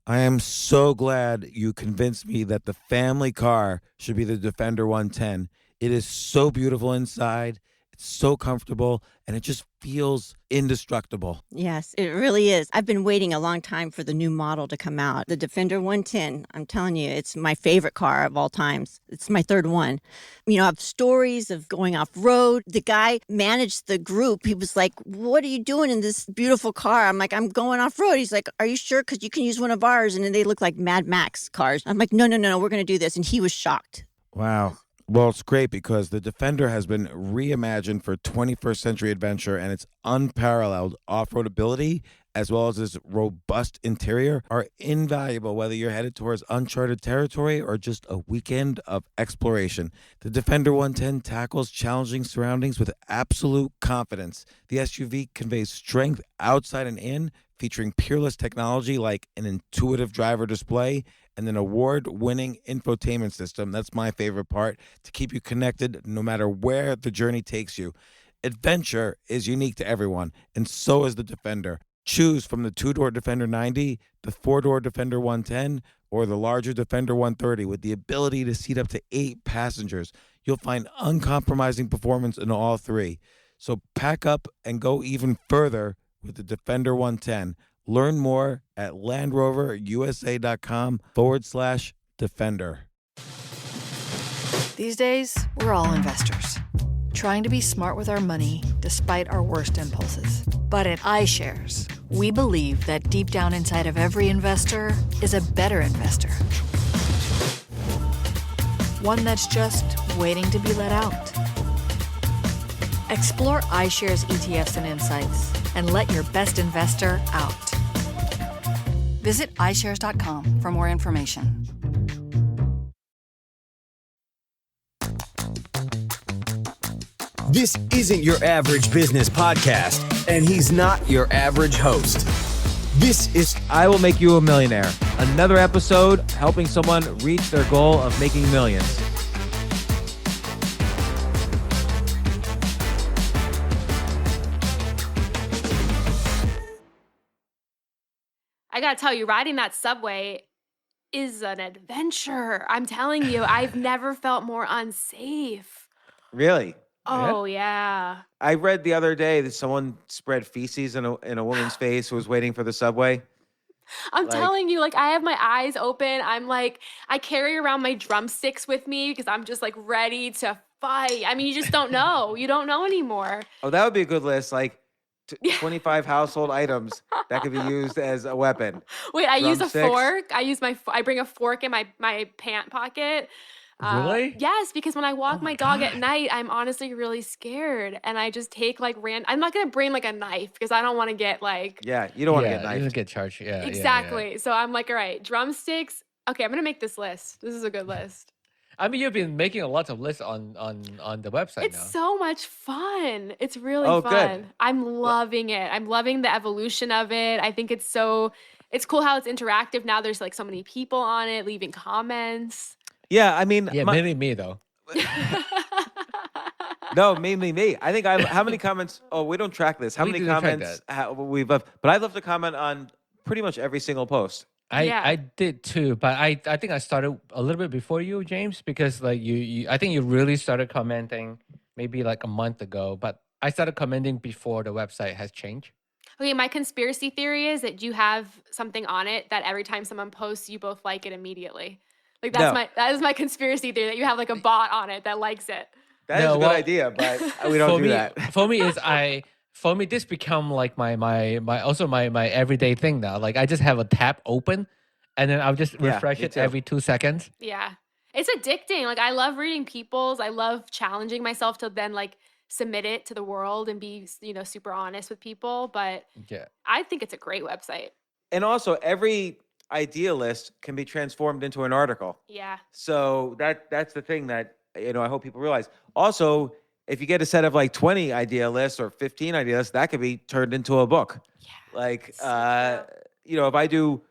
I am so glad you convinced me that the family car should be the Defender 110. It is so beautiful inside, it's so comfortable, and it just feels indestructible. Yes, it really is. I've been waiting a long time for the new model to come out. The Defender 110, I'm telling you, it's my favorite car of all times. It's my third one. You know, I have stories of going off road. The guy managed the group. He was like, "What are you doing in this beautiful car?" I'm like, "I'm going off road." He's like, "Are you sure? Because you can use one of ours." And then they look like Mad Max cars. I'm like, "No, no, no, no, we're going to do this." And he was shocked. Wow. Well, it's great because the Defender has been reimagined for 21st century adventure, and its unparalleled off-road ability as well as its robust interior are invaluable whether you're headed towards uncharted territory or just a weekend of exploration. The Defender 110 tackles challenging surroundings with absolute confidence. The SUV conveys strength outside and in, featuring peerless technology like an intuitive driver display and an award-winning infotainment system. That's my favorite part, to keep you connected no matter where the journey takes you. Adventure is unique to everyone, and so is the Defender. Choose from the two-door Defender 90, the four-door Defender 110, or the larger Defender 130 with the ability to seat up to 8 passengers. You'll find uncompromising performance in all three. So pack up and go even further with the Defender 110. Learn more at LandRoverUSA.com/Defender. These days, we're all investors, trying to be smart with our money despite our worst impulses. But at iShares, we believe that deep down inside of every investor is a better investor. One that's just waiting to be let out. Explore iShares ETFs and insights and let your best investor out. Visit iShares.com for more information. This isn't your average business podcast, and he's not your average host. This is I Will Make You a Millionaire, another episode helping someone reach their goal of making millions. I gotta tell you, riding that subway is an adventure. I'm telling you, I've never felt more unsafe. Really? Oh, yeah. I read the other day that someone spread feces in a woman's face who was waiting for the subway. I'm Like- telling you, like, I have my eyes open. I'm like, I carry around my drumsticks with me because I'm just like ready to fight. I mean, you just don't know. You don't know anymore. Oh, that would be a good list. Like 25 household items that could be used as a weapon. Wait, I use a Drumsticks. fork. I bring a fork in my pant pocket. Really? Yes, because when I walk my dog at night, I'm honestly really scared, and I just take like I'm not gonna bring like a knife because I don't want to get like Yeah, you don't want to get You knifed. don't get charged. Yeah. exactly. So I'm like, all right, drumsticks. Okay, I'm gonna make this list. This is a good list. I mean, you've been making a lot of lists on the website It's now. so much fun. It's really Oh, fun. good. I'm loving it. I'm loving the evolution of it. I think it's cool how it's interactive now. There's like so many people on it leaving comments. Yeah, I mean, Yeah, mainly me though. no, mainly me. I think how many comments? Oh, we don't track this. How We many do track comments we've left? But I left a comment on pretty much every single post. Yeah. I did too, but I think I started a little bit before you, James, because like you I think you really started commenting maybe like a month ago, but I started commenting before the website has changed. Okay, my conspiracy theory is that you have something on it that every time someone posts, you both like it immediately. Like that is my conspiracy theory, that you have like a bot on it that likes it. That is No, a good well, idea, but we don't do that. For me this become like my everyday thing now. Like I just have a tab open and then I'll just Yeah, refresh me it too. every 2 seconds. Yeah. It's addicting. Like I love reading people's. I love challenging myself to then like submit it to the world and be, super honest with people. But Yeah. I think it's a great website. And also, every idea list can be transformed into an article. Yeah. So that's the thing that I hope people realize. Also, if you get a set of like 20 idea lists or 15 idea lists, that could be turned into a book. Yeah. Like so if I do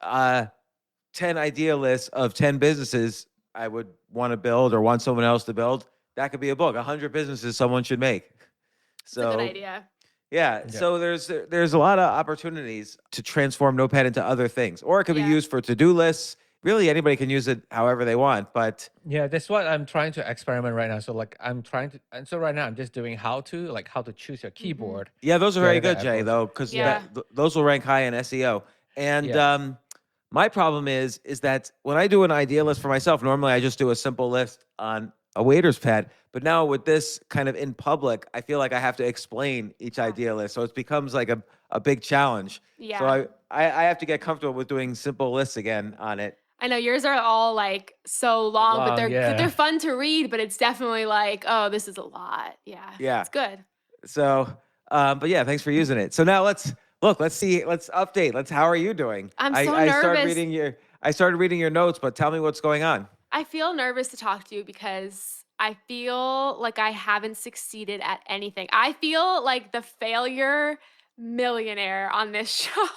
10 idea lists of 10 businesses I would want to build or want someone else to build, that could be a book. 100 businesses someone should make. It's a good idea. Yeah. Yeah. So there's a lot of opportunities to transform Notepad into other things, or it could be Yeah. used for to-do lists. Really, anybody can use it however they want. But Yeah, that's what I'm trying to experiment right now. So like I'm trying to, and so right now I'm just doing how to choose your keyboard. yeah, those are The very other day good, I Jay, posted. though, because Yeah. those will rank high in SEO. And Yeah. my problem is that when I do an idea list for myself, normally I just do a simple list on a waiter's pad. But now with this kind of in public, I feel like I have to explain each idea list. So it becomes like a big challenge. Yeah. So I have to get comfortable with doing simple lists again on it. I know yours are all like so long, but Long, yeah. they're fun to read, but it's definitely like, oh, this is a lot. Yeah. Yeah. It's good. So, but yeah, thanks for using it. So now let's update. How are you doing? I'm so I started nervous. I started reading your notes, but tell me what's going on. I feel nervous to talk to you because I feel like I haven't succeeded at anything. I feel like the failure millionaire on this show.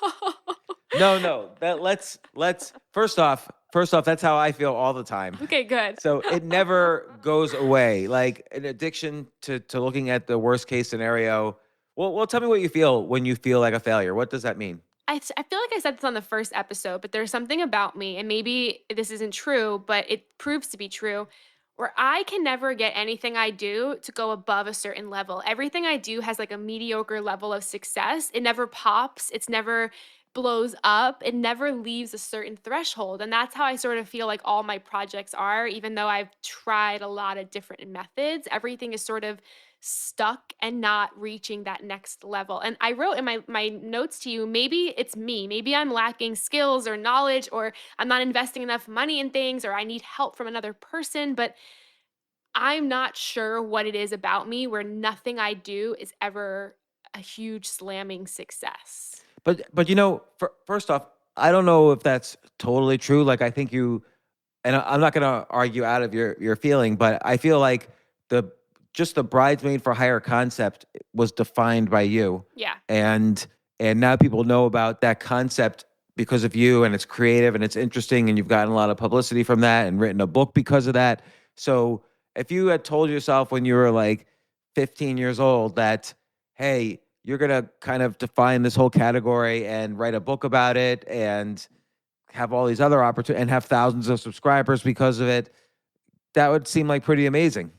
No. Let's first off, that's how I feel all the time. Okay, good. So it never goes away. Like an addiction to looking at the worst case scenario. Well, tell me what you feel when you feel like a failure. What does that mean? I feel like I said this on the first episode, but there's something about me, and maybe this isn't true, but it proves to be true, where I can never get anything I do to go above a certain level. Everything I do has like a mediocre level of success. It never pops, it's never blows up, it never leaves a certain threshold. And that's how I sort of feel like all my projects are, even though I've tried a lot of different methods. Everything is sort of stuck and not reaching that next level. And I wrote in my notes to you, maybe it's me. Maybe I'm lacking skills or knowledge, or I'm not investing enough money in things, or I need help from another person, but I'm not sure what it is about me where nothing I do is ever a huge slamming success. But first off, I don't know if that's totally true. Like I think and I'm not going to argue out of your feeling, but I feel like just the bridesmaid for hire concept was defined by you. Yeah. And now people know about that concept because of you, and it's creative and it's interesting, and you've gotten a lot of publicity from that and written a book because of that. So if you had told yourself when you were like 15 years old that, hey, you're going to kind of define this whole category and write a book about it and have all these other opportunities and have thousands of subscribers because of it, that would seem like pretty amazing.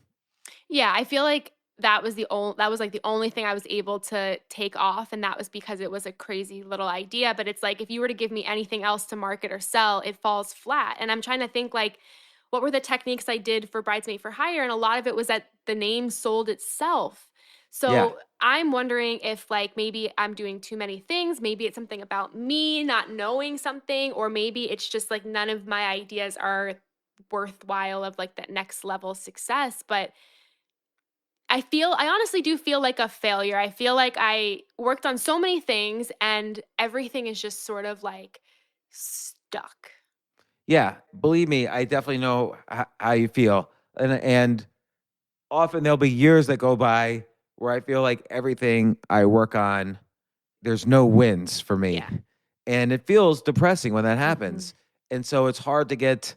Yeah, I feel like that was like the only thing I was able to take off, and that was because it was a crazy little idea. But it's like if you were to give me anything else to market or sell, it falls flat. And I'm trying to think like, what were the techniques I did for Bridesmaid for Hire? And a lot of it was that the name sold itself. So Yeah. I'm wondering if like maybe I'm doing too many things. Maybe it's something about me not knowing something, or maybe it's just like none of my ideas are worthwhile of like that next level success. But I honestly do feel like a failure. I feel like I worked on so many things and everything is just sort of like stuck. Yeah, believe me, I definitely know how you feel. And often there'll be years that go by where I feel like everything I work on, there's no wins for me. Yeah. And it feels depressing when that happens. And so it's hard to get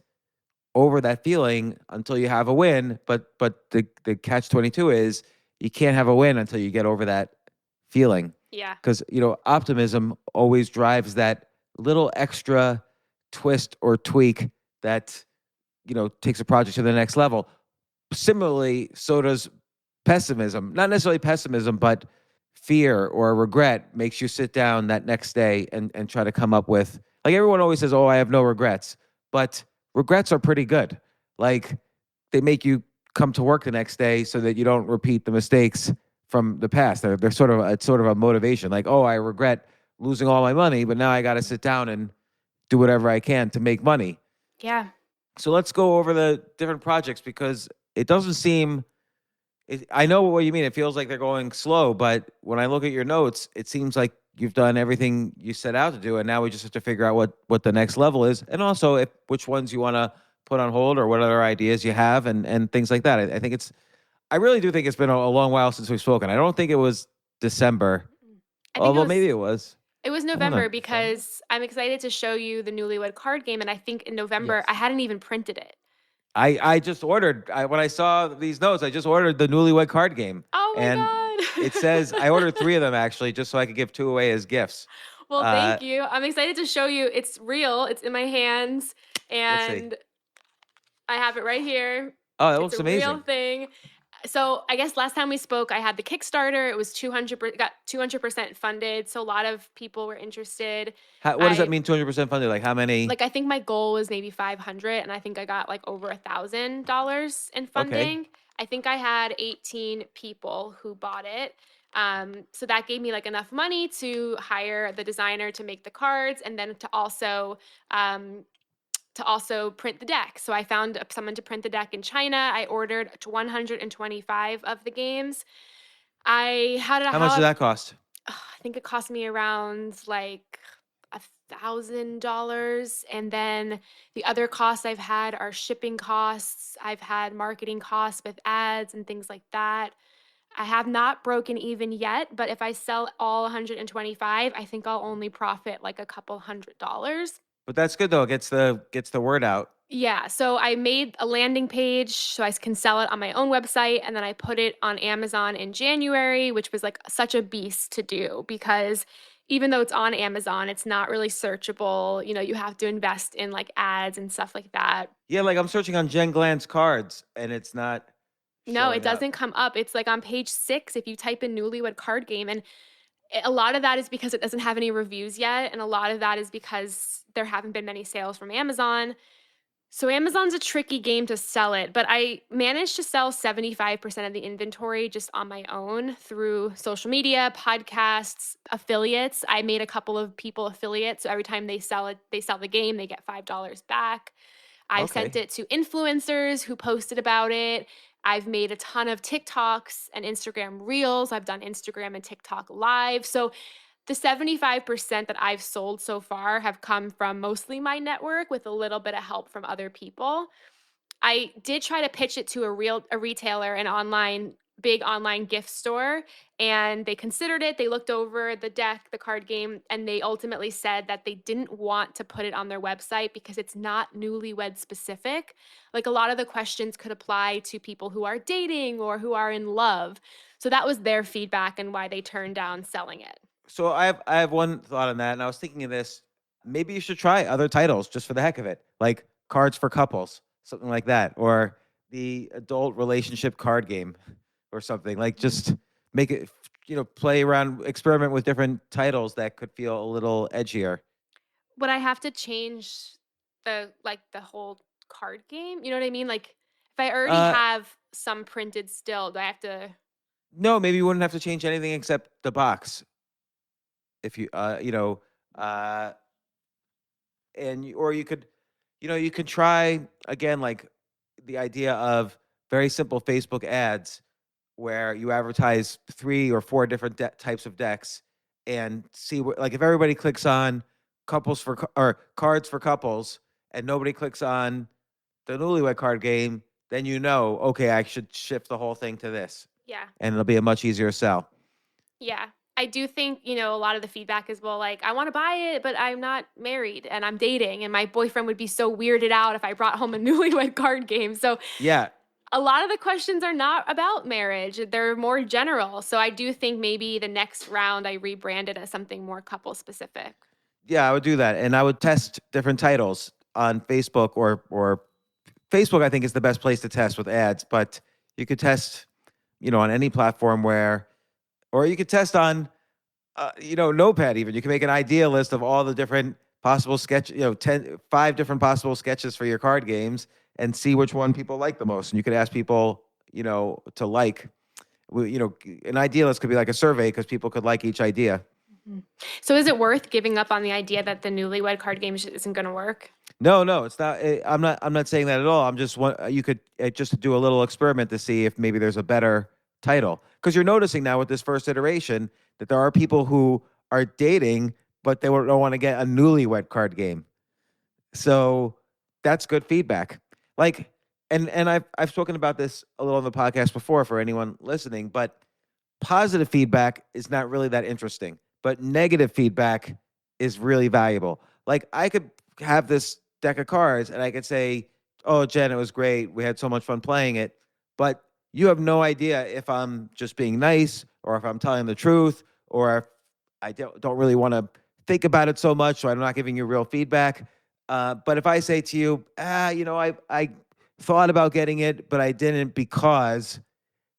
over that feeling until you have a win. But the catch 22 is you can't have a win until you get over that feeling. Yeah. Because, optimism always drives that little extra twist or tweak that, takes a project to the next level. Similarly, so does pessimism. Not necessarily pessimism, but fear or regret makes you sit down that next day and try to come up with, like everyone always says, oh, I have no regrets. But regrets are pretty good. Like they make you come to work the next day so that you don't repeat the mistakes from the past. It's sort of a motivation. Like, oh, I regret losing all my money, but now I got to sit down and do whatever I can to make money. Yeah. So let's go over the different projects because it doesn't seem, I know what you mean. It feels like they're going slow, but when I look at your notes, it seems like you've done everything you set out to do. And now we just have to figure out what the next level is. And also which ones you want to put on hold or what other ideas you have and things like that. I really do think it's been a long while since we've spoken. I don't think it was December, although maybe it was. It was I don't November know. because I'm excited to show you the Newlywed Card Game. And I think in November, Yes. I hadn't even printed it. I just ordered, when I saw these notes, I just ordered the Newlywed Card Game. Oh my and God. It says I ordered 3 of them actually, just so I could give 2 away as gifts. Well, thank you. I'm excited to show you. It's real. It's in my hands, Let's see. and I have it right here. Oh, that It's looks a real amazing. thing. So I guess last time we spoke, I had the Kickstarter. It was 200% funded. So a lot of people were interested. What does that mean? 200% funded? Like how many? Like I think my goal was maybe 500, and I think I got like over $1,000 in funding. Okay. I think I had 18 people who bought it. So that gave me like enough money to hire the designer to make the cards, and then to also print the deck. So I found someone to print the deck in China. I ordered 125 of the games. I had How much did that cost? I think it cost me around like $1,000. And then the other costs I've had are shipping costs. I've had marketing costs with ads and things like that. I have not broken even yet, but if I sell all 125, I think I'll only profit like a couple $100. But that's good though. It gets the word out. Yeah, so I made a landing page so I can sell it on my own website, and then I put it on Amazon in January, which was like such a beast to do because even though it's on Amazon, it's not really searchable. You know, you have to invest in like ads and stuff like that. Yeah, like I'm searching on Jen Glantz cards and it's not No, showing it doesn't come up. It's like on page 6 if you type in newlywed card game, and a lot of that is because it doesn't have any reviews yet, and a lot of that is because there haven't been many sales from Amazon. So Amazon's a tricky game to sell it, but I managed to sell 75% of the inventory just on my own through social media, podcasts, affiliates. I made a couple of people affiliates, so every time they sell the game, they get $5 back. I've sent Okay. it to influencers who posted about it. I've made a ton of TikToks and Instagram Reels. I've done Instagram and TikTok Live. So the 75% that I've sold so far have come from mostly my network with a little bit of help from other people. I did try to pitch it to a retailer, an big online gift store, and they considered it. They looked over the deck, the card game, and they ultimately said that they didn't want to put it on their website because it's not newlywed specific. Like a lot of the questions could apply to people who are dating or who are in love. So that was their feedback and why they turned down selling it. So I have one thought on that, and I was thinking of this. Maybe you should try other titles just for the heck of it, like Cards for Couples, something like that, or the adult relationship card game, or something. Like just make it, play around, experiment with different titles that could feel a little edgier. Would I have to change the whole card game? You know what I mean? Like if I already Uh, have some printed still, do I have to? no, maybe you wouldn't have to change anything except the box. If you, or you could, you could try again, like the idea of very simple Facebook ads where you advertise 3 or 4 different types of decks and see what, like if everybody clicks on or cards for couples and nobody clicks on the newlywed card game, then okay, I should shift the whole thing to this, Yeah. and it'll be a much easier sell. Yeah. I do think, a lot of the feedback is, well, like, I want to buy it, but I'm not married and I'm dating. And my boyfriend would be so weirded out if I brought home a newlywed card game. So Yeah. a lot of the questions are not about marriage. They're more general. So I do think maybe the next round I rebranded as something more couple specific. Yeah, I would do that. And I would test different titles on Facebook or Facebook, I think is the best place to test with ads, but you could test, on any platform or you could test on, Notepad even. You can make an idea list of all the different possible 5 different possible sketches for your card games and see which one people like the most. And you could ask people, to like, an idea list could be like a survey because people could like each idea. So is it worth giving up on the idea that the newlywed card game isn't going to work? No, it's not. I'm not saying that at all. I'm just you could just do a little experiment to see if maybe there's a better title, because you're noticing now with this first iteration that there are people who are dating, but they don't want to get a newlywed card game. So that's good feedback. Like, and I've spoken about this a little on the podcast before for anyone listening, but positive feedback is not really that interesting, but negative feedback is really valuable. Like I could have this deck of cards and I could say, "Oh, Jen, it was great. We had so much fun playing it." But you have no idea if I'm just being nice or if I'm telling the truth or if I don't really want to think about it so much, so I'm not giving you real feedback. But if I say to you, I thought about getting it, but I didn't because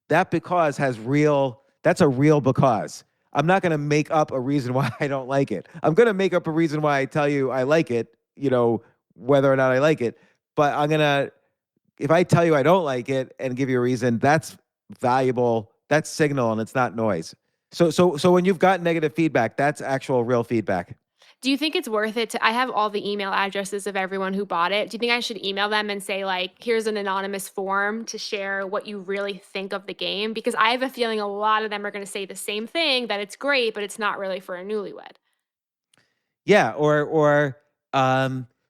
that because that's a real because. I'm not going to make up a reason why I don't like it. I'm going to make up a reason why I tell you I like it, whether or not I like it. But if I tell you I don't like it and give you a reason, that's valuable. That's signal and it's not noise. So when you've got negative feedback, that's actual real feedback. Do you think it's worth it I have all the email addresses of everyone who bought it. Do you think I should email them and say, like, here's an anonymous form to share what you really think of the game? Because I have a feeling a lot of them are going to say the same thing, that it's great, but it's not really for a newlywed. Yeah, or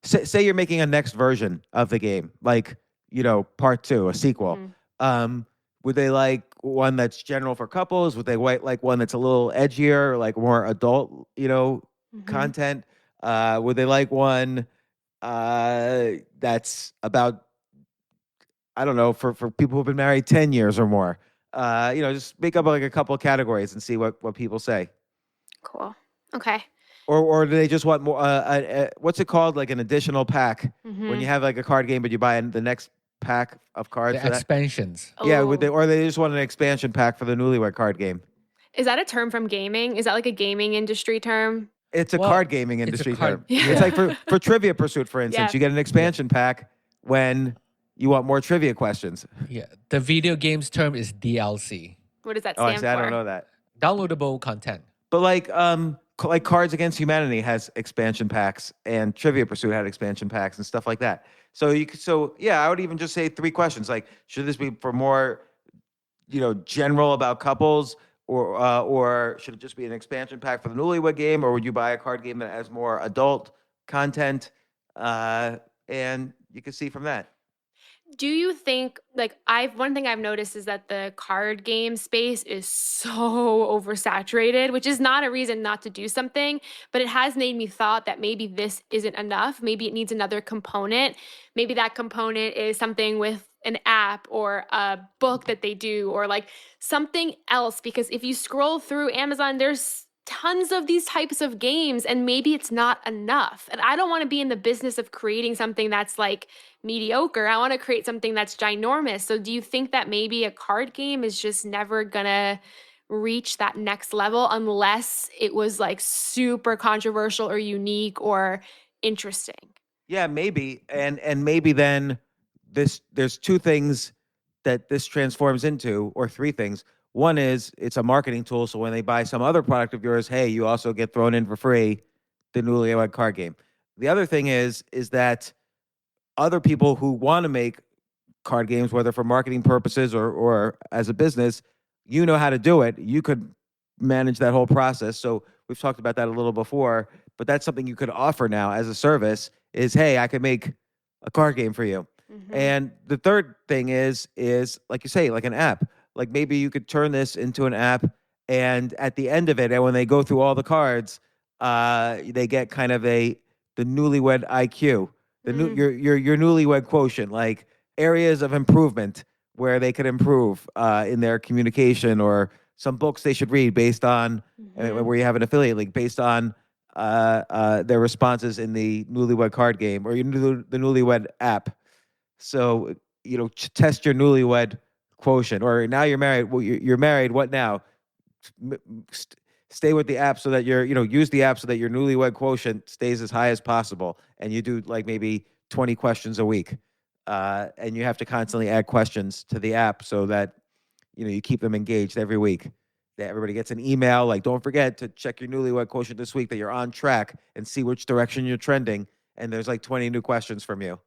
say you're making a next version of the game, like, part 2, a sequel. Would they like one that's general for couples? Would they like one that's a little edgier, like more adult, content? Would they like one that's about, I don't know, for people who've been married 10 years or more? Just make up like a couple of categories and see what people say. Cool. Okay. Or do they just want more? What's it called? Like an additional pack when you have like a card game, but you buy the next pack of cards. The expansions. Yeah, or they just want an expansion pack for the newlywed card game. Is that a term from gaming? Is that like a gaming industry term? It's a card gaming industry term. Yeah. It's like for Trivia Pursuit, for instance, you get an expansion pack when you want more trivia questions. Yeah. The video games term is DLC. What does that Oh, stand for? I don't know that. Downloadable content. But like Cards Against Humanity has expansion packs, and Trivia Pursuit had expansion packs and stuff like that. So I would even just say 3 questions. Like, should this be for more, general about couples, or should it just be an expansion pack for the newlywed game, or would you buy a card game that has more adult content? And you can see from that. Do you think, like, one thing I've noticed is that the card game space is so oversaturated, which is not a reason not to do something, but it has made me thought that maybe this isn't enough. Maybe it needs another component. Maybe that component is something with an app or a book that they do, or like something else. Because if you scroll through Amazon, there's tons of these types of games, and maybe it's not enough. And I don't want to be in the business of creating something that's like mediocre. I want to create something that's ginormous. So do you think that maybe a card game is just never gonna reach that next level unless it was like super controversial or unique or interesting? Yeah, maybe. And maybe then there's 2 things that this transforms into, or 3 things. One is it's a marketing tool, so when they buy some other product of yours, hey, you also get thrown in for free the newlywed card game. The other thing is that other people who want to make card games, whether for marketing purposes or as a business, how to do it. You could manage that whole process. So we've talked about that a little before, but that's something you could offer now as a service is, hey, I could make a card game for you. And the third thing is like you say, like an app. Like maybe you could turn this into an app, and at the end of it, and when they go through all the cards, they get kind of the newlywed IQ, your newlywed quotient, like areas of improvement where they could improve in their communication, or some books they should read based on where you have an affiliate link based on their responses in the newlywed card game or the newlywed app. So test your newlywed quotient. Or now you're married. Well, you're married. What now? Stay with the app so that use the app so that your newlywed quotient stays as high as possible. And you do like maybe 20 questions a week. And you have to constantly add questions to the app so that you keep them engaged every week. That everybody gets an email like, don't forget to check your newlywed quotient this week, that you're on track, and see which direction you're trending. And there's like 20 new questions from you.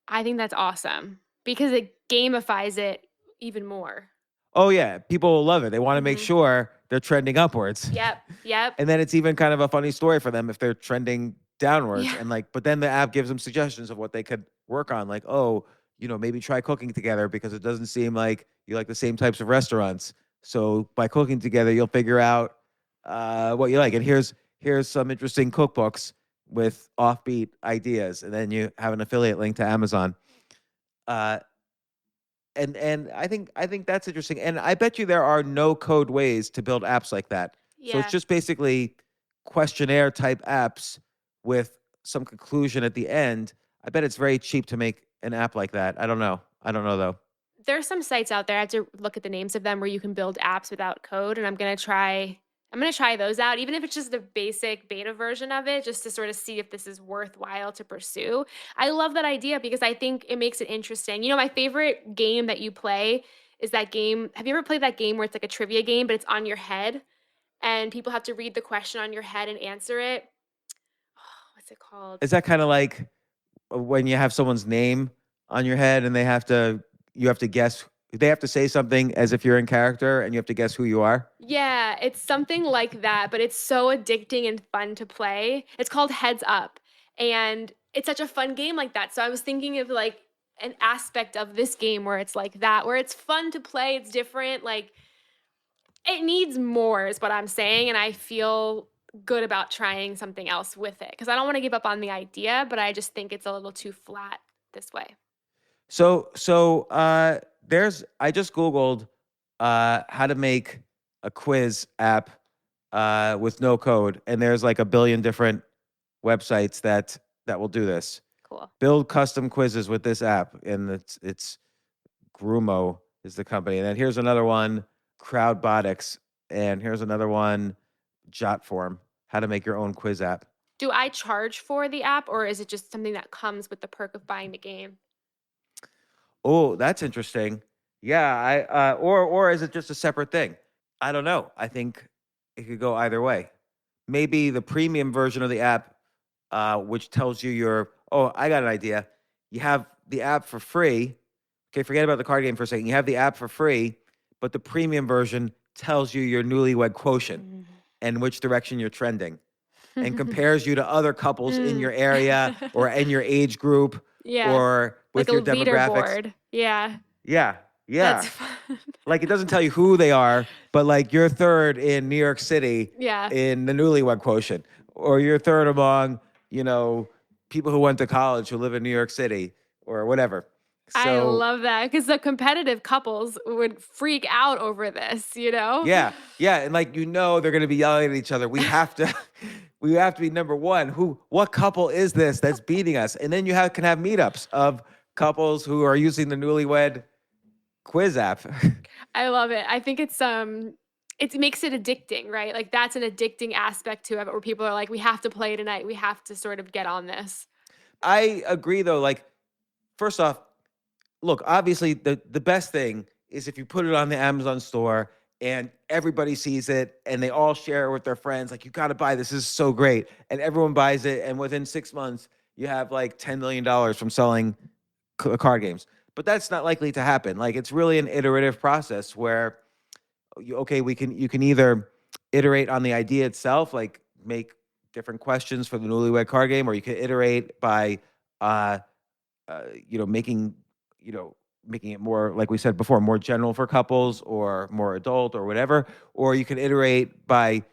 I think that's awesome because it gamifies it even more. Oh yeah, people will love it. They want to make sure they're trending upwards. Yep. And then it's even kind of a funny story for them if they're trending downwards. Yeah. And but then the app gives them suggestions of what they could work on. Like, maybe try cooking together because it doesn't seem like you like the same types of restaurants. So by cooking together, you'll figure out what you like. And here's some interesting cookbooks with offbeat ideas. And then you have an affiliate link to Amazon. And I think that's interesting. And I bet you there are no code ways to build apps like that. So it's Yeah. just basically questionnaire type apps with some conclusion at the end. I bet it's very cheap to make an app like that. I don't know. I don't know though. There's some sites out there. I have to look at the names of them where you can build apps without code, and I'm gonna try those out, even if it's just the basic beta version of it, just to sort of see if this is worthwhile to pursue. I love that idea because I think it makes it interesting. My favorite game that you play is that game. Have you ever played that game where it's like a trivia game, but it's on your head and people have to read the question on your head and answer it? What's it called? Is that kind of like when you have someone's name on your head and you have to guess, they have to say something as if you're in character and you have to guess who you are? Yeah, it's something like that, but it's so addicting and fun to play. It's called Heads Up, and it's such a fun game like that. So I was thinking of like an aspect of this game where it's like that, where it's fun to play, it's different, like it needs more is what I'm saying, and I feel good about trying something else with it because I don't want to give up on the idea, but I just think it's a little too flat this way. So I just Googled how to make a quiz app with no code, and there's like a billion different websites that will do this. Cool. Build custom quizzes with this app, and it's Grumo is the company. And then here's another one, Crowdbotics, and here's another one, Jotform, how to make your own quiz app. Do I charge for the app or is it just something that comes with the perk of buying the game? Oh, that's interesting. Yeah, or is it just a separate thing? I don't know. I think it could go either way. Maybe the premium version of the app, which tells you I got an idea. You have the app for free. Okay, forget about the card game for a second. You have the app for free, but the premium version tells you your newlywed quotient and which direction you're trending and compares you to other couples in your area or in your age group Yeah. or with Like your a demographics. leaderboard. Yeah. Yeah. That's fun. Like it doesn't tell you who they are, but like you're third in New York City Yeah. in the newlywed quotient, or you're third among, people who went to college who live in New York City or whatever. I love that because the competitive couples would freak out over this, Yeah. And they're going to be yelling at each other. We have to, we have to be number one. What couple is this that's beating us? And then you can have meetups of couples who are using the newlywed quiz app. I love it. I think it makes it addicting, right? Like that's an addicting aspect to it where people are like, we have to play tonight. We have to sort of get on this. I agree though. Like, first off, look, obviously the best thing is if you put it on the Amazon store and everybody sees it and they all share it with their friends, like, you got to buy this. This is so great. And everyone buys it. And within 6 months, you have like $10 million from selling card games. But that's not likely to happen. Like, it's really an iterative process where, you can either iterate on the idea itself, like make different questions for the newlywed card game, or you can iterate by, making it more, like we said before, more general for couples or more adult or whatever. Or you can iterate by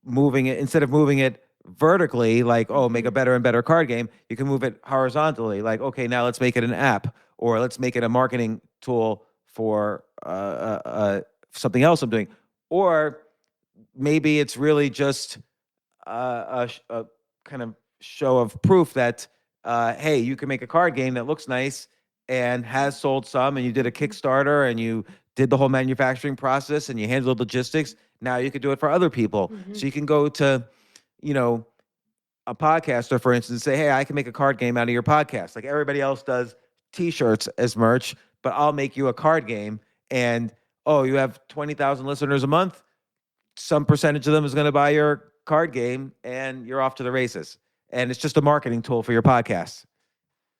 moving it, instead of moving it vertically, like, make a better and better card game, you can move it horizontally. Like, okay, now let's make it an app, or let's make it a marketing tool for something else I'm doing. Or maybe it's really just a kind of show of proof that, hey, you can make a card game that looks nice and has sold some, and you did a Kickstarter and you did the whole manufacturing process and you handled logistics. Now you could do it for other people. So you can go to, a podcaster, for instance, say, hey, I can make a card game out of your podcast. Like everybody else does t-shirts as merch, but I'll make you a card game. And, you have 20,000 listeners a month. Some percentage of them is going to buy your card game and you're off to the races. And it's just a marketing tool for your podcast.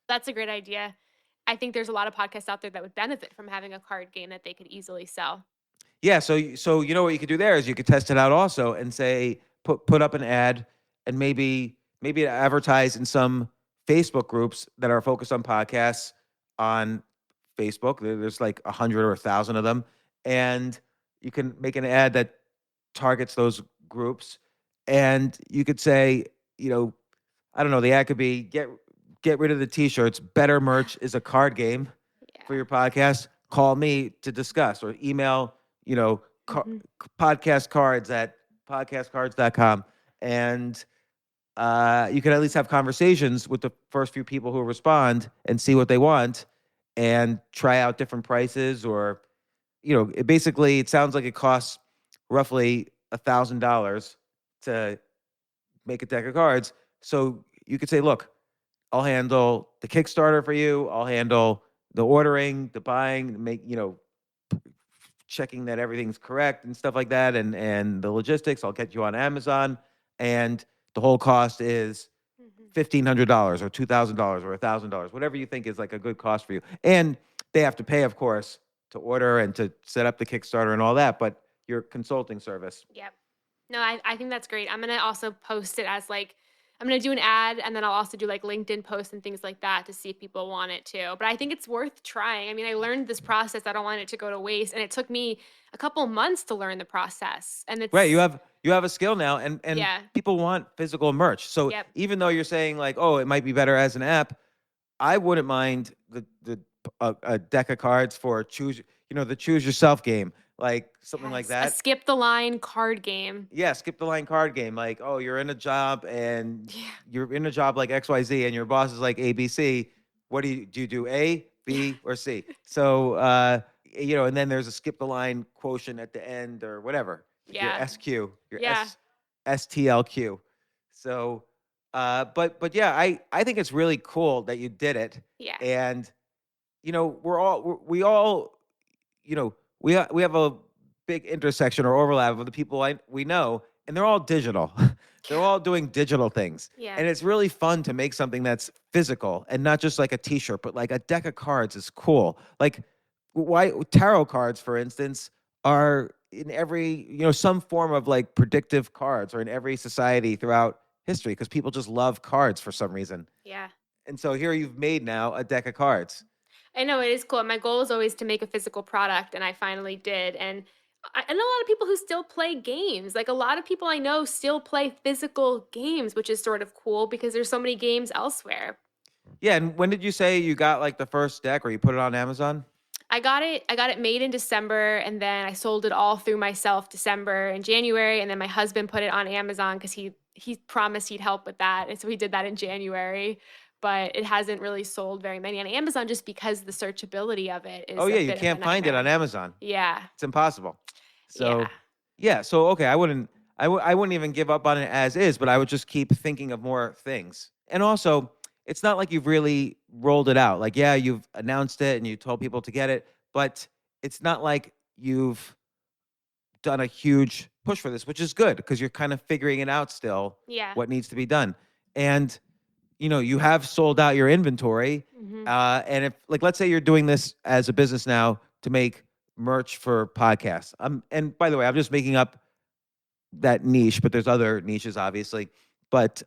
That's a great idea. I think there's a lot of podcasts out there that would benefit from having a card game that they could easily sell. Yeah. So what you could do there is you could test it out also and say, put up an ad and maybe advertise in some Facebook groups that are focused on podcasts on Facebook. There's like 100 or 1,000 of them. And you can make an ad that targets those groups. And you could say, I don't know, the ad could be get rid of the t-shirts. Better merch is a card game for your podcast. call me to discuss, or email, podcast cards at podcastcards.com. And you can at least have conversations with the first few people who respond and see what they want and try out different prices. Or, it sounds like it costs roughly $1,000 to make a deck of cards. So you could say, look, I'll handle the Kickstarter for you. I'll handle the ordering, the buying, checking that everything's correct and stuff like that. And the logistics, I'll get you on Amazon. And the whole cost is $1,500 or $2,000 or $1,000, whatever you think is like a good cost for you. And they have to pay, of course, to order and to set up the Kickstarter and all that, but your consulting service. Yep. No, I think that's great. I'm going to also post it as like, I'm going to do an ad, and then I'll also do like LinkedIn posts and things like that to see if people want it too. But I think it's worth trying. I mean, I learned this process. I don't want it to go to waste. And it took me a couple months to learn the process. And it's right. You have a skill now, and Yeah. people want physical merch. So Yep. even though you're saying like, oh, it might be better as an app, I wouldn't mind a deck of cards for the choose yourself game, like something like Yes, that. a skip the line card game. Yeah, skip the line card game. Like, oh, you're in a job and Yeah. you're in a job like XYZ and your boss is like ABC. What do you do? A, B, or C? So, and then there's a skip the line quotient at the end or whatever. Yeah. Your SQ, your Yeah. STLQ. So, but yeah, I think it's really cool that you did it. Yeah. And, we have a big intersection or overlap of the people we know, and they're all digital. They're all doing digital things. Yeah. And it's really fun to make something that's physical and not just like a t-shirt, but like a deck of cards is cool. Like why tarot cards, for instance, are in every, some form of like predictive cards or in every society throughout history because people just love cards for some reason. Yeah. And so here you've made now a deck of cards. I know it is cool. My goal is always to make a physical product, and I finally did. And I know a lot of people who still play games. Like a lot of people I know still play physical games, which is sort of cool because there's so many games elsewhere. Yeah, and when did you say you got like the first deck or you put it on Amazon? I got it made in December, and then I sold it all through myself December and January, and then my husband put it on Amazon because he promised he'd help with that, and so he did that in January. But it hasn't really sold very many on Amazon just because the searchability of it is. Oh yeah, a you bit of a can't find it nightmare. on Amazon. Yeah. It's impossible. So Yeah. yeah, so okay, I wouldn't even give up on it as is, but I would just keep thinking of more things. And also, it's not like you've really rolled it out. Like, yeah, you've announced it and you told people to get it, but it's not like you've done a huge push for this, which is good because you're kind of figuring it out still, Yeah. what needs to be done. And you have sold out your inventory. Mhm. And if, like, let's say you're doing this as a business now to make merch for podcasts. And by the way, I'm just making up that niche, but there's other niches, obviously. But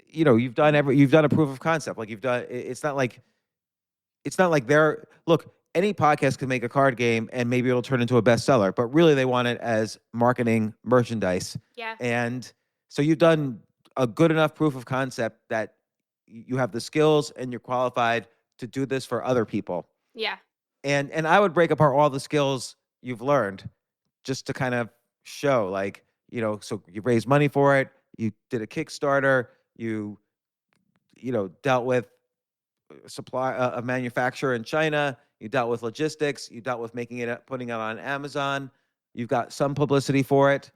you've done a proof of concept. Like it's not like look, any podcast can make a card game and maybe it'll turn into a bestseller, but really they want it as marketing merchandise. Yeah. And so you've done a good enough proof of concept that you have the skills and you're qualified to do this for other people. Yeah. And I would break apart all the skills you've learned just to kind of show, like, so you raised money for it, you did a Kickstarter, you dealt with a manufacturer in China, you dealt with logistics, you dealt with putting it on Amazon, you've got some publicity for it,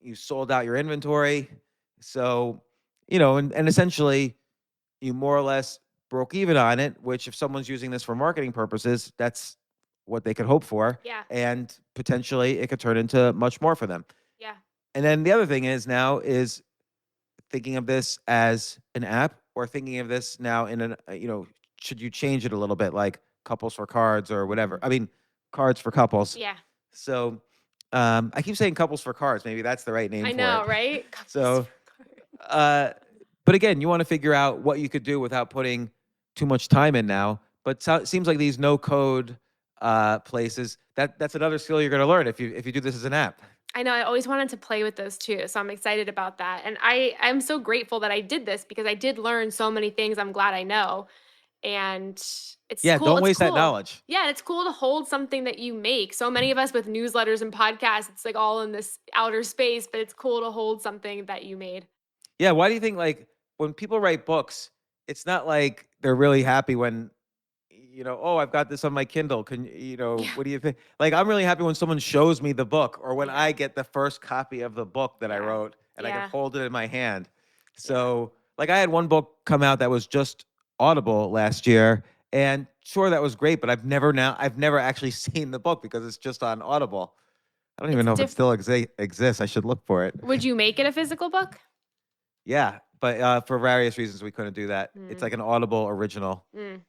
you sold out your inventory. So, and essentially you more or less broke even on it, which if someone's using this for marketing purposes, that's what they could hope for. Yeah. And potentially it could turn into much more for them. Yeah. And then the other thing is now is thinking of this as an app or thinking of this now in an, should you change it a little bit, like couples for cards or whatever? I mean, cards for couples. Yeah. So I keep saying couples for cards. Maybe that's the right name for it. I know, right? So, but again, you want to figure out what you could do without putting too much time in now. But it seems like these no code places, that's another skill you're going to learn if you do this as an app. I know. I always wanted to play with those too. So I'm excited about that. And I'm so grateful that I did this because I did learn so many things I'm glad I know. And it's Yeah, cool. don't It's waste that cool. knowledge. Yeah, and it's cool to hold something that you make. So many of us with newsletters and podcasts, it's like all in this outer space, but it's cool to hold something that you made. Yeah, why do you think like when people write books, it's not like they're really happy when oh, I've got this on my Kindle. Yeah. What do you think? Like, I'm really happy when someone shows me the book or when Yeah. I get the first copy of the book that I Yeah. wrote and I can Yeah. hold it in my hand. So, like, I had one book come out that was just Audible last year, and sure, that was great, but I've never actually seen the book because it's just on Audible. I don't even know if it still exists. I should look for it. Would you make it a physical book? Yeah, but for various reasons, we couldn't do that. It's like an Audible original. Mm.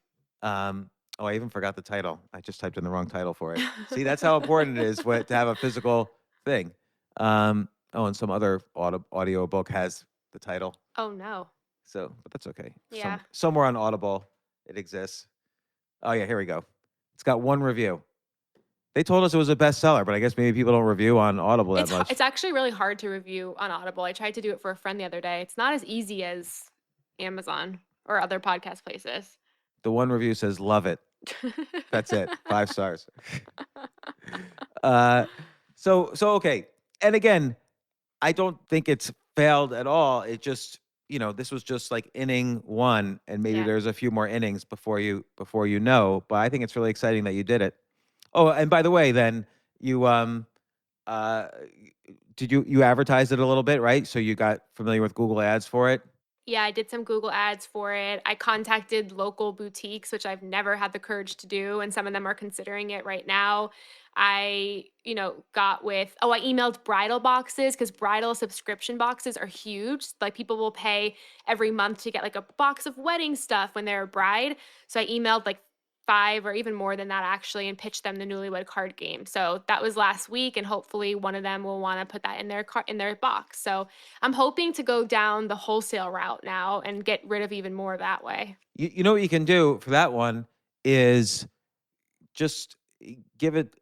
Oh, I even forgot the title. I just typed in the wrong title for it. See, that's how important it is to have a physical thing. And some other audio book has the title. Oh no. So, but that's okay. Yeah. Somewhere on Audible, it exists. Oh yeah, here we go. It's got one review. They told us it was a bestseller, but I guess maybe people don't review on Audible that much. It's actually really hard to review on Audible. I tried to do it for a friend the other day. It's not as easy as Amazon or other podcast places. The one review says, "Love it." That's it. 5 stars. So okay. And again, I don't think it's failed at all. It just, this was just like inning 1, and maybe Yeah. there's a few more innings before you know. But I think it's really exciting that you did it. Oh, and by the way, then you did you advertise it a little bit, right? So you got familiar with Google Ads for it? Yeah, I did some Google ads for it. I contacted local boutiques, which I've never had the courage to do, and some of them are considering it right now. I emailed bridal boxes because bridal subscription boxes are huge. Like people will pay every month to get like a box of wedding stuff when they're a bride. So I emailed like 5 or even more than that actually and pitched them the Newlywed Card Game. So that was last week, and hopefully one of them will want to put that in their box. So I'm hoping to go down the wholesale route now and get rid of even more that way. You know what you can do for that one is just give it.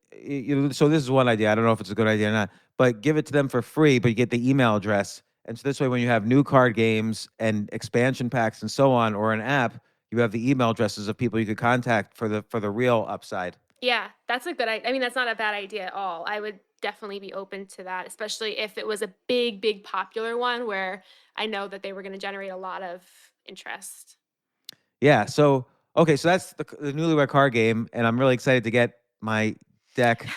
So this is one idea. I don't know if it's a good idea or not, but give it to them for free, but you get the email address. And so this way, when you have new card games and expansion packs and so on, or an app, you have the email addresses of people you could contact for the real upside. Yeah, that's a good idea. I mean, that's not a bad idea at all. I would definitely be open to that, especially if it was a big popular one where I know that they were going to generate a lot of interest. Yeah. So okay, so that's the Newlywed Card Game, and I'm really excited to get my deck.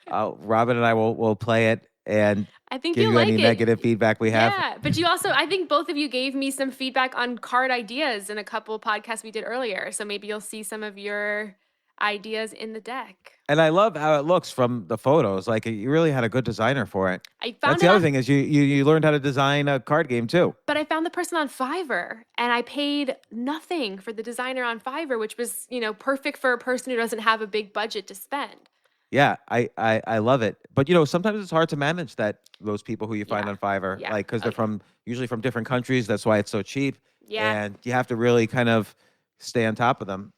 Robin and I will play it and I think give you'll you like any it. negative feedback we have. Yeah, but you also, I think both of you gave me some feedback on card ideas in a couple of podcasts we did earlier. So maybe you'll see some of your ideas in the deck. And I love how it looks from the photos. Like you really had a good designer for it. I found That's the other thing is you learned how to design a card game too. But I found the person on Fiverr, and I paid nothing for the designer on Fiverr, which was, perfect for a person who doesn't have a big budget to spend. Yeah, I love it. But sometimes it's hard to manage those people who you find Yeah. on Fiverr, Yeah. like because Oh, they're usually from different countries. That's why it's so cheap. Yeah. And you have to really kind of stay on top of them.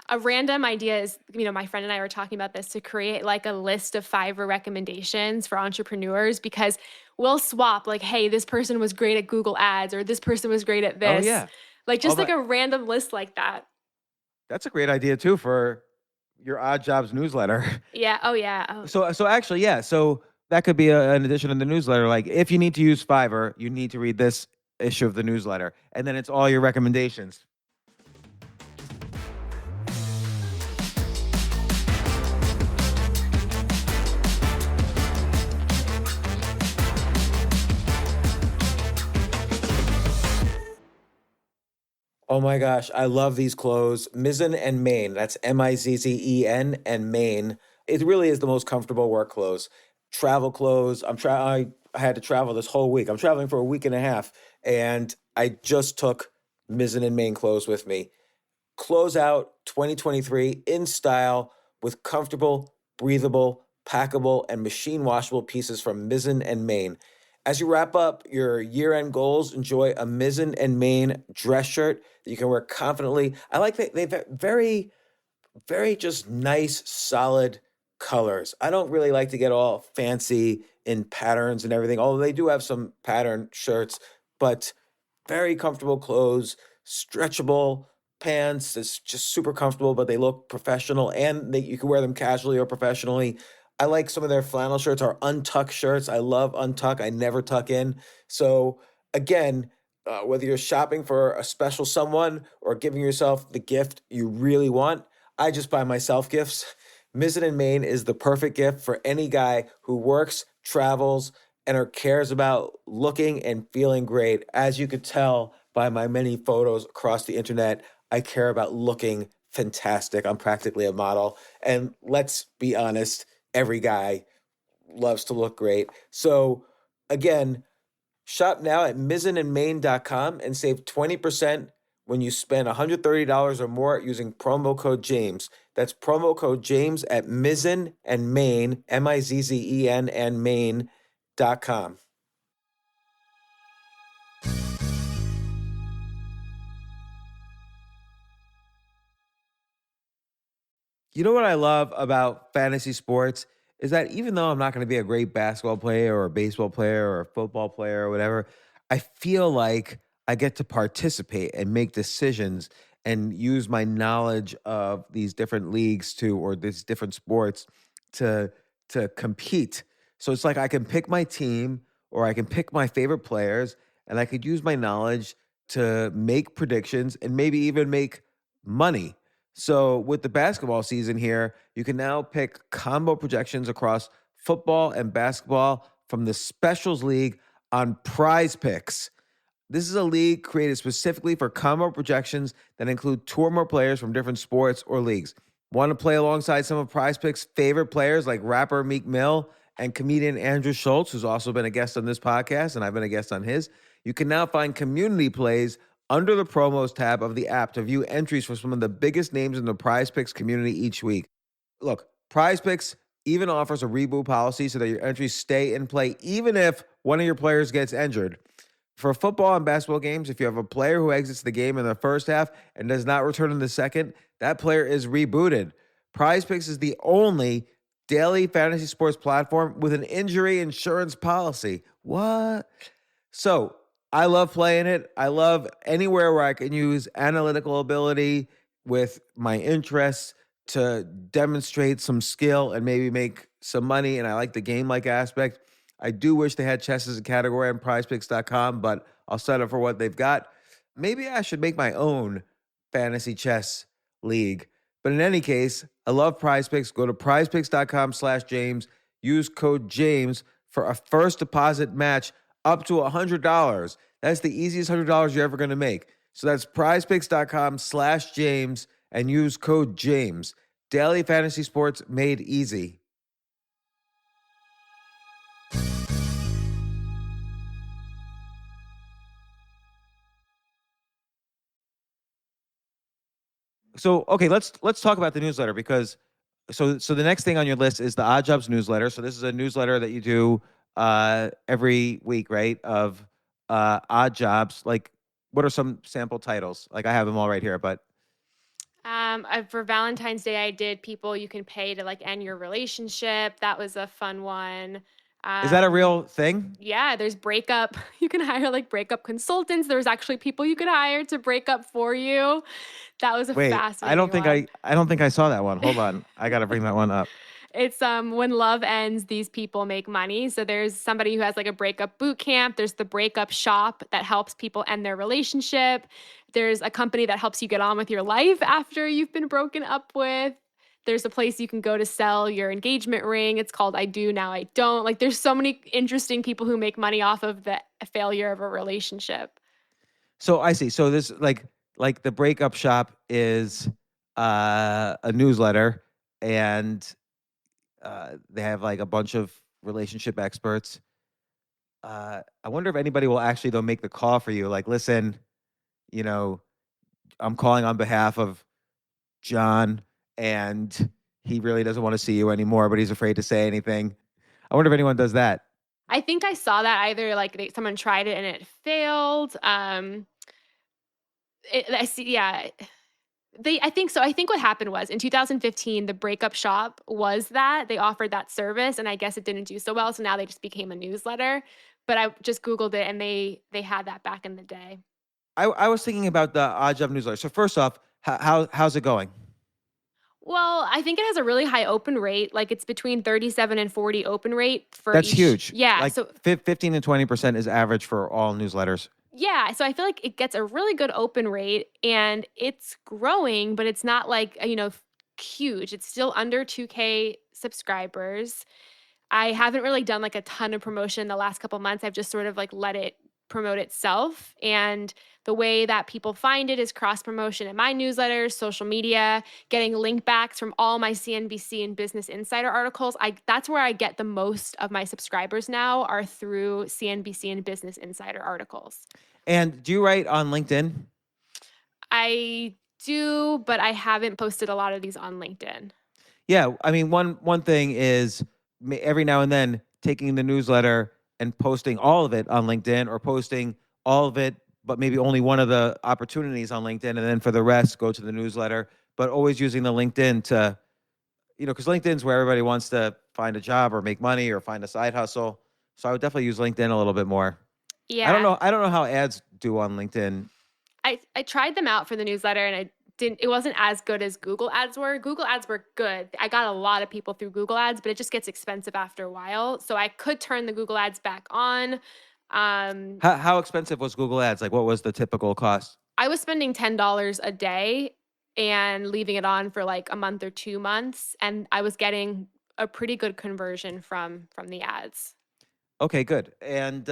A random idea is, my friend and I were talking about this, to create like a list of Fiverr recommendations for entrepreneurs, because we'll swap like, hey, this person was great at Google Ads, or this person was great at this. Oh yeah, Like just All like a random list like that. that's a great idea too for your Odd Jobs newsletter. Yeah. Oh yeah. Oh. So actually, yeah. So that could be an addition in the newsletter. Like if you need to use Fiverr, you need to read this issue of the newsletter, and then it's all your recommendations. Oh my gosh, I love these clothes. Mizzen and Main. That's Mizzen and Main. It really is the most comfortable work clothes. Travel clothes. I had to travel this whole week. I'm traveling for a week and a half, and I just took Mizzen and Main clothes with me. Close out 2023 in style with comfortable, breathable, packable, and machine washable pieces from Mizzen and Main. As you wrap up your year-end goals, enjoy a Mizzen and Main dress shirt that you can wear confidently. I like that they've very, very just nice, solid colors. I don't really like to get all fancy in patterns and everything, although they do have some pattern shirts, but very comfortable clothes, stretchable, pants that's just super comfortable, but they look professional, and you can wear them casually or professionally. I like some of their flannel shirts or untuck shirts. I love untuck. I never tuck in. So again, whether you're shopping for a special someone or giving yourself the gift you really want, I just buy myself gifts. Mizzen and Main is the perfect gift for any guy who works, travels, and or cares about looking and feeling great. As you could tell by my many photos across the internet, I care about looking fantastic. I'm practically a model. And let's be honest, every guy loves to look great. So again, shop now at mizzenandmain.com and save 20% when you spend $130 or more using promo code James. That's promo code James at Mizzen and Main, Mizzen and Main.com. You know what I love about fantasy sports is that even though I'm not going to be a great basketball player or a baseball player or a football player or whatever, I feel like I get to participate and make decisions and use my knowledge of these different leagues or these different sports to compete. So it's like I can pick my team or I can pick my favorite players and I could use my knowledge to make predictions and maybe even make money. So with the basketball season here, you can now pick combo projections across football and basketball from the Specials League on Prize Picks. This is a league created specifically for combo projections that include two or more players from different sports or leagues. Want to play alongside some of Prize Picks' favorite players like rapper Meek Mill and comedian Andrew Schultz, who's also been a guest on this podcast, and I've been a guest on his? You can now find community plays under the promos tab of the app to view entries for some of the biggest names in the Prize Picks community each week. Look, Prize Picks even offers a reboot policy so that your entries stay in play even if one of your players gets injured. For football and basketball games, if you have a player who exits the game in the first half and does not return in the second, that player is rebooted. Prize Picks is the only daily fantasy sports platform with an injury insurance policy. What? So I love playing it. I love anywhere where I can use analytical ability with my interests to demonstrate some skill and maybe make some money. And I like the game-like aspect. I do wish they had chess as a category on prizepicks.com, but I'll settle for what they've got. Maybe I should make my own fantasy chess league. But in any case, I love Prize Picks. Go to prizepicks.com/James. Use code James for a first deposit match up to $100. That's the easiest $100 you're ever going to make. So that's prizepicks.com/James and use code James. Daily fantasy sports made easy. So, okay, let's talk about the newsletter because so the next thing on your list is the Odd Jobs newsletter. So this is a newsletter that you do every week, right? Of odd jobs. Like, what are some sample titles? Like, I have them all right here, but For Valentine's Day, I did people you can pay to like end your relationship. That was a fun one. is that a real thing? Yeah, there's breakup. You can hire like breakup consultants. There's actually people you could hire to break up for you. That was a Wait, fascinating I don't think one. I don't think I saw that one. Hold on, I got to bring that one up. It's when love ends, these people make money. So there's somebody who has like a breakup boot camp. There's the breakup shop that helps people end their relationship. There's a company that helps you get on with your life after you've been broken up with. There's a place you can go to sell your engagement ring. It's called I Do Now I Don't. Like there's so many interesting people who make money off of the failure of a relationship. So I see. So this like the breakup shop is a newsletter, and they have like a bunch of relationship experts. I wonder if anybody will actually though make the call for you. Like, listen, you know, I'm calling on behalf of John, and he really doesn't want to see you anymore, but he's afraid to say anything. I wonder if anyone does that. I think I saw that either like someone tried it and it failed. I see. Yeah. I think so. I think what happened was in 2015, the breakup shop was that they offered that service, and I guess it didn't do so well. So now they just became a newsletter. But I just Googled it, and they had that back in the day. I was thinking about the Odd Job newsletter. So first off, How's it going? Well, I think it has a really high open rate. Like it's between 37 and 40 open rate for That's each. huge. Yeah. Like So 15 to 20% is average for all newsletters. yeah, so I feel like it gets a really good open rate and it's growing, but it's not like, huge. It's still under 2K subscribers. I haven't really done like a ton of promotion the last couple months. I've just sort of like let it promote itself. And the way that people find it is cross promotion in my newsletters, social media, getting link backs from all my CNBC and Business Insider articles. That's where I get the most of my subscribers now are through CNBC and Business Insider articles. And do you write on LinkedIn? I do, but I haven't posted a lot of these on LinkedIn. Yeah, I mean, one thing is every now and then taking the newsletter and posting all of it on LinkedIn, or posting all of it, but maybe only one of the opportunities on LinkedIn, and then for the rest, go to the newsletter. But always using the LinkedIn to, because LinkedIn's where everybody wants to find a job or make money or find a side hustle. So I would definitely use LinkedIn a little bit more. Yeah. I don't know how ads do on LinkedIn. I tried them out for the newsletter and it wasn't as good as Google ads were. Google ads were good. I got a lot of people through Google ads, but it just gets expensive after a while. So I could turn the Google ads back on. How expensive was Google ads? Like, what was the typical cost? I was spending $10 a day and leaving it on for like a month or 2 months. And I was getting a pretty good conversion from the ads. Okay, good. And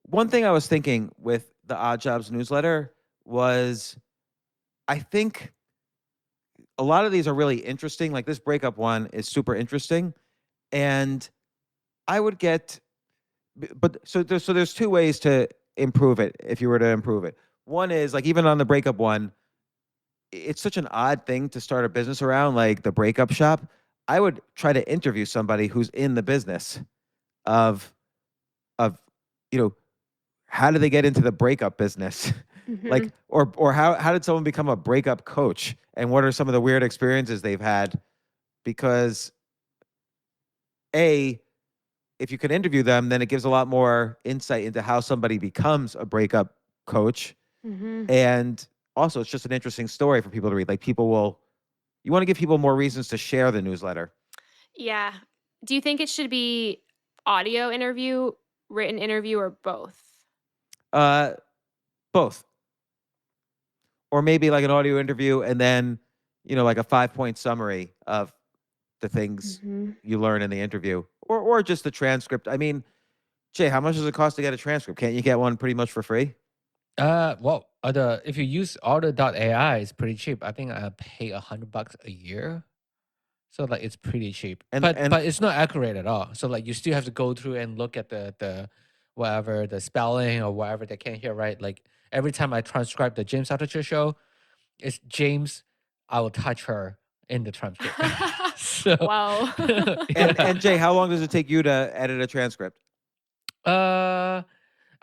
one thing I was thinking with the Odd Jobs newsletter was, I think a lot of these are really interesting. Like this breakup one is super interesting. And I would get, but so there's two ways to improve it if you were to improve it. One is like, even on the breakup one, it's such an odd thing to start a business around, like the breakup shop. I would try to interview somebody who's in the business of how did they get into the breakup business? Mm-hmm. Like, or how did someone become a breakup coach? And what are some of the weird experiences they've had? Because if you can interview them, then it gives a lot more insight into how somebody becomes a breakup coach. Mm-hmm. And also, it's just an interesting story for people to read. Like, you want to give people more reasons to share the newsletter. Yeah. Do you think it should be audio interview, written interview, or both? Both. Or maybe like an audio interview and then, like a 5-point summary of the things you learn in the interview, or just the transcript. I mean, Jay, how much does it cost to get a transcript? Can't you get one pretty much for free? Well, if you use Auto.ai, it's pretty cheap. I think I pay $100 a year. So like it's pretty cheap. But it's not accurate at all. So like you still have to go through and look at the whatever, the spelling or whatever they can't hear right. Like every time I transcribe the James Altucher show, it's James, I will touch her in the transcript. So, wow. And Jay, how long does it take you to edit a transcript? I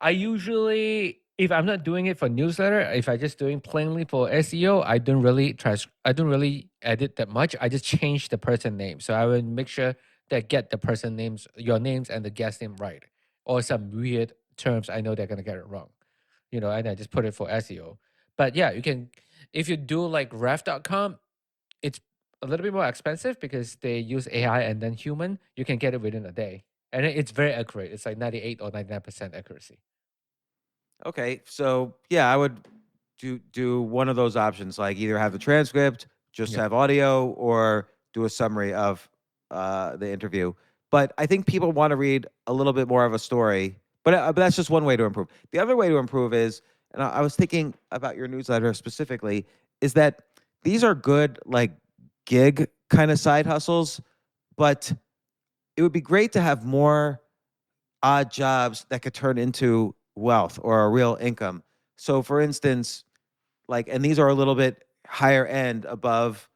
usually, if I'm not doing it for newsletter, if I just doing plainly for SEO, I don't really edit that much. I just change the person name. So I will make sure that get the person names, your names and the guest name right. Or some weird terms I know they're gonna get it wrong. And I just put it for SEO. But yeah, you can, if you do like ref.com, it's a little bit more expensive because they use AI and then human. You can get it within a day. And it's very accurate. It's like 98 or 99% accuracy. Okay, so yeah, I would do one of those options, like either have the transcript, just have audio, or do a summary of the interview. But I think people want to read a little bit more of a story. But that's just one way to improve. The other way to improve is, and I was thinking about your newsletter specifically, is that these are good like gig kind of side hustles, but it would be great to have more odd jobs that could turn into wealth or a real income. So for instance, and these are a little bit higher end above,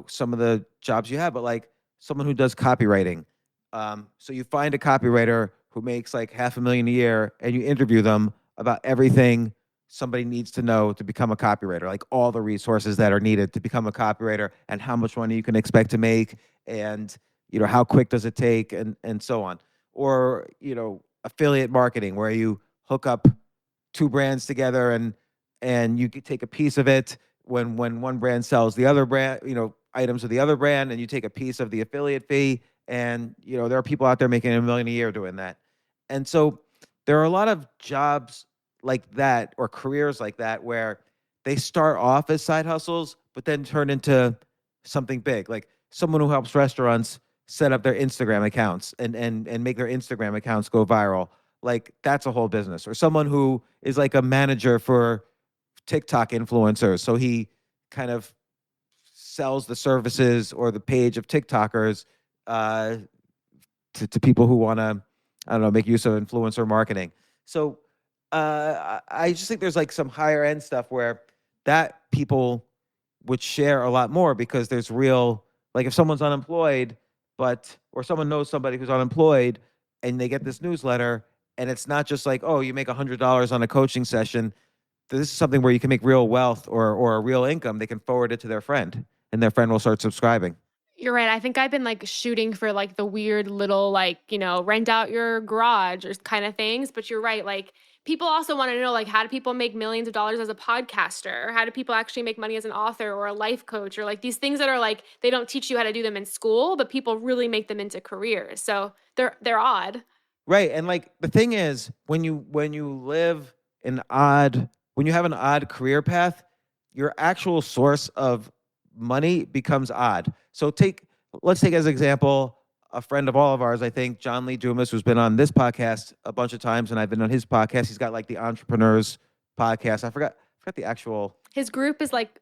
some of the jobs you have, but like someone who does copywriting. So you find a copywriter who makes like $500,000 a year and you interview them about everything somebody needs to know to become a copywriter, like all the resources that are needed to become a copywriter and how much money you can expect to make and, how quick does it take and so on. Or, affiliate marketing where you hook up two brands together and and you could take a piece of it when one brand sells the other brand, items of the other brand, and you take a piece of the affiliate fee. And there are people out there making $1 million a year doing that. And so there are a lot of jobs like that or careers like that where they start off as side hustles, but then turn into something big, like someone who helps restaurants set up their Instagram accounts and make their Instagram accounts go viral. Like that's a whole business. Or someone who is like a manager for TikTok influencers. So he kind of sells the services or the page of TikTokers to people who want to, I don't know, make use of influencer marketing. So I just think there's like some higher end stuff where that people would share a lot more because there's real, like if someone's unemployed, or someone knows somebody who's unemployed and they get this newsletter and it's not just like, oh, you make $100 on a coaching session. This is something where you can make real wealth or a real income. They can forward it to their friend and their friend will start subscribing. You're right. I think I've been like shooting for like the weird little like, rent out your garage or kind of things. But you're right. Like people also want to know like how do people make millions of dollars as a podcaster? Or how do people actually make money as an author or a life coach or like these things that are like they don't teach you how to do them in school, but people really make them into careers. So they're odd. Right. And like the thing is when you live when you have an odd career path, your actual source of money becomes odd. So let's take as an example, a friend of all of ours, I think, John Lee Dumas, who's been on this podcast a bunch of times, and I've been on his podcast. He's got like the Entrepreneurs podcast. I forgot the actual. His group is like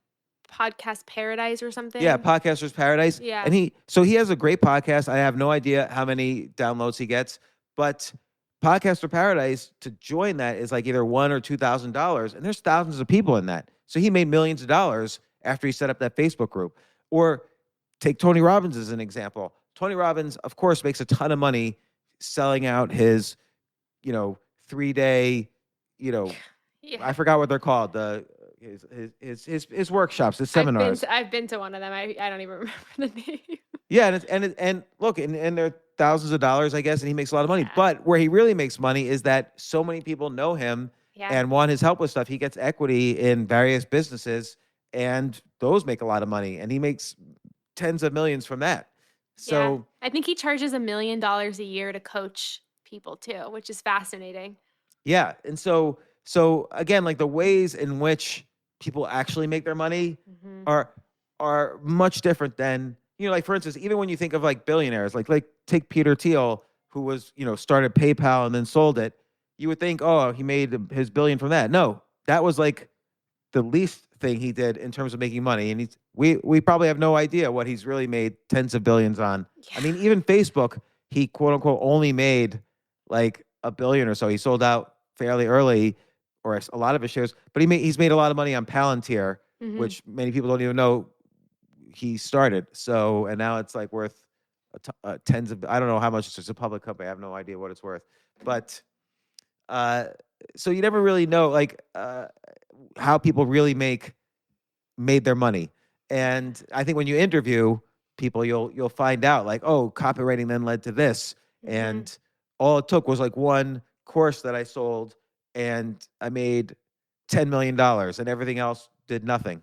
Podcast Paradise or something. Yeah, Podcasters Paradise. Yeah. And he has a great podcast. I have no idea how many downloads he gets, but Podcaster Paradise, to join that is like either $1,000 or $2,000, and there's thousands of people in that. So he made millions of dollars after he set up that Facebook group. Or take Tony Robbins as an example. Tony Robbins, of course, makes a ton of money selling out his, 3-day, Yeah. I forgot what they're called. His workshops, his seminars. I've been to one of them. I don't even remember the name. Yeah, and look, and they're thousands of dollars, I guess, and he makes a lot of money. But where he really makes money is that so many people know him and want his help with stuff. He gets equity in various businesses, and those make a lot of money, and he makes tens of millions from that. So I think he charges $1 million a year to coach people too, which is fascinating. Yeah, and so again, like the ways in which people actually make their money are much different than, like for instance, even when you think of like billionaires, like take Peter Thiel, who was, started PayPal and then sold it, you would think, oh, he made his billion from that. No, that was like the least thing he did in terms of making money. And we probably have no idea what he's really made tens of billions on. Yeah. I mean, even Facebook, he quote unquote only made like $1 billion or so. He sold out fairly early, or a lot of his shares, but he's made a lot of money on Palantir, which many people don't even know he started. So, and now it's like worth tens of, I don't know how much. It's a public company. I have no idea what it's worth, but so you never really know like how people really made their money. And I think when you interview people, you'll find out like, oh, copywriting then led to this. And all it took was like one course that I sold and I made $10 million and everything else did nothing.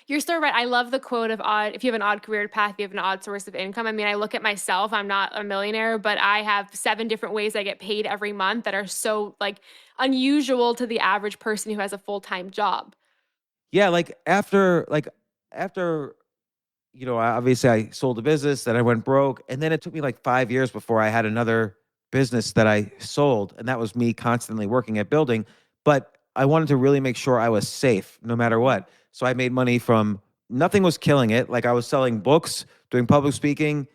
You're so right. I love the quote of if you have an odd career path, you have an odd source of income. I mean, I look at myself, I'm not a millionaire, but I have 7 different ways I get paid every month that are so like unusual to the average person who has a full-time job. Yeah. Like after, obviously I sold a business, then I went broke. And then it took me like 5 years before I had another business that I sold. And that was me constantly working at building. But I wanted to really make sure I was safe no matter what. So I made money from nothing was killing it. Like I was selling books, doing public speaking,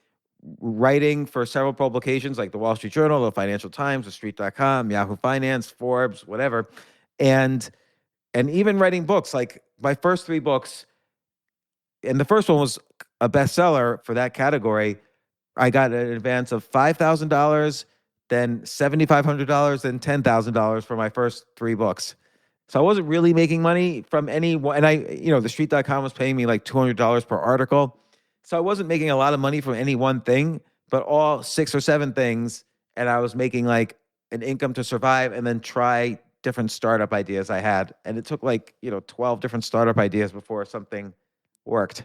writing for several publications like the Wall Street Journal, the Financial Times, the Street.com, Yahoo Finance, Forbes, whatever. And even writing books, like my first 3 books, and the first one was a bestseller for that category. I got an advance of $5,000, then $7,500, then $10,000 for my first 3 books. So I wasn't really making money from any one, and the Street.com was paying me like $200 per article. So I wasn't making a lot of money from any one thing, but all 6 or 7 things, and I was making like an income to survive and then try different startup ideas I had, and it took like 12 different startup ideas before something worked.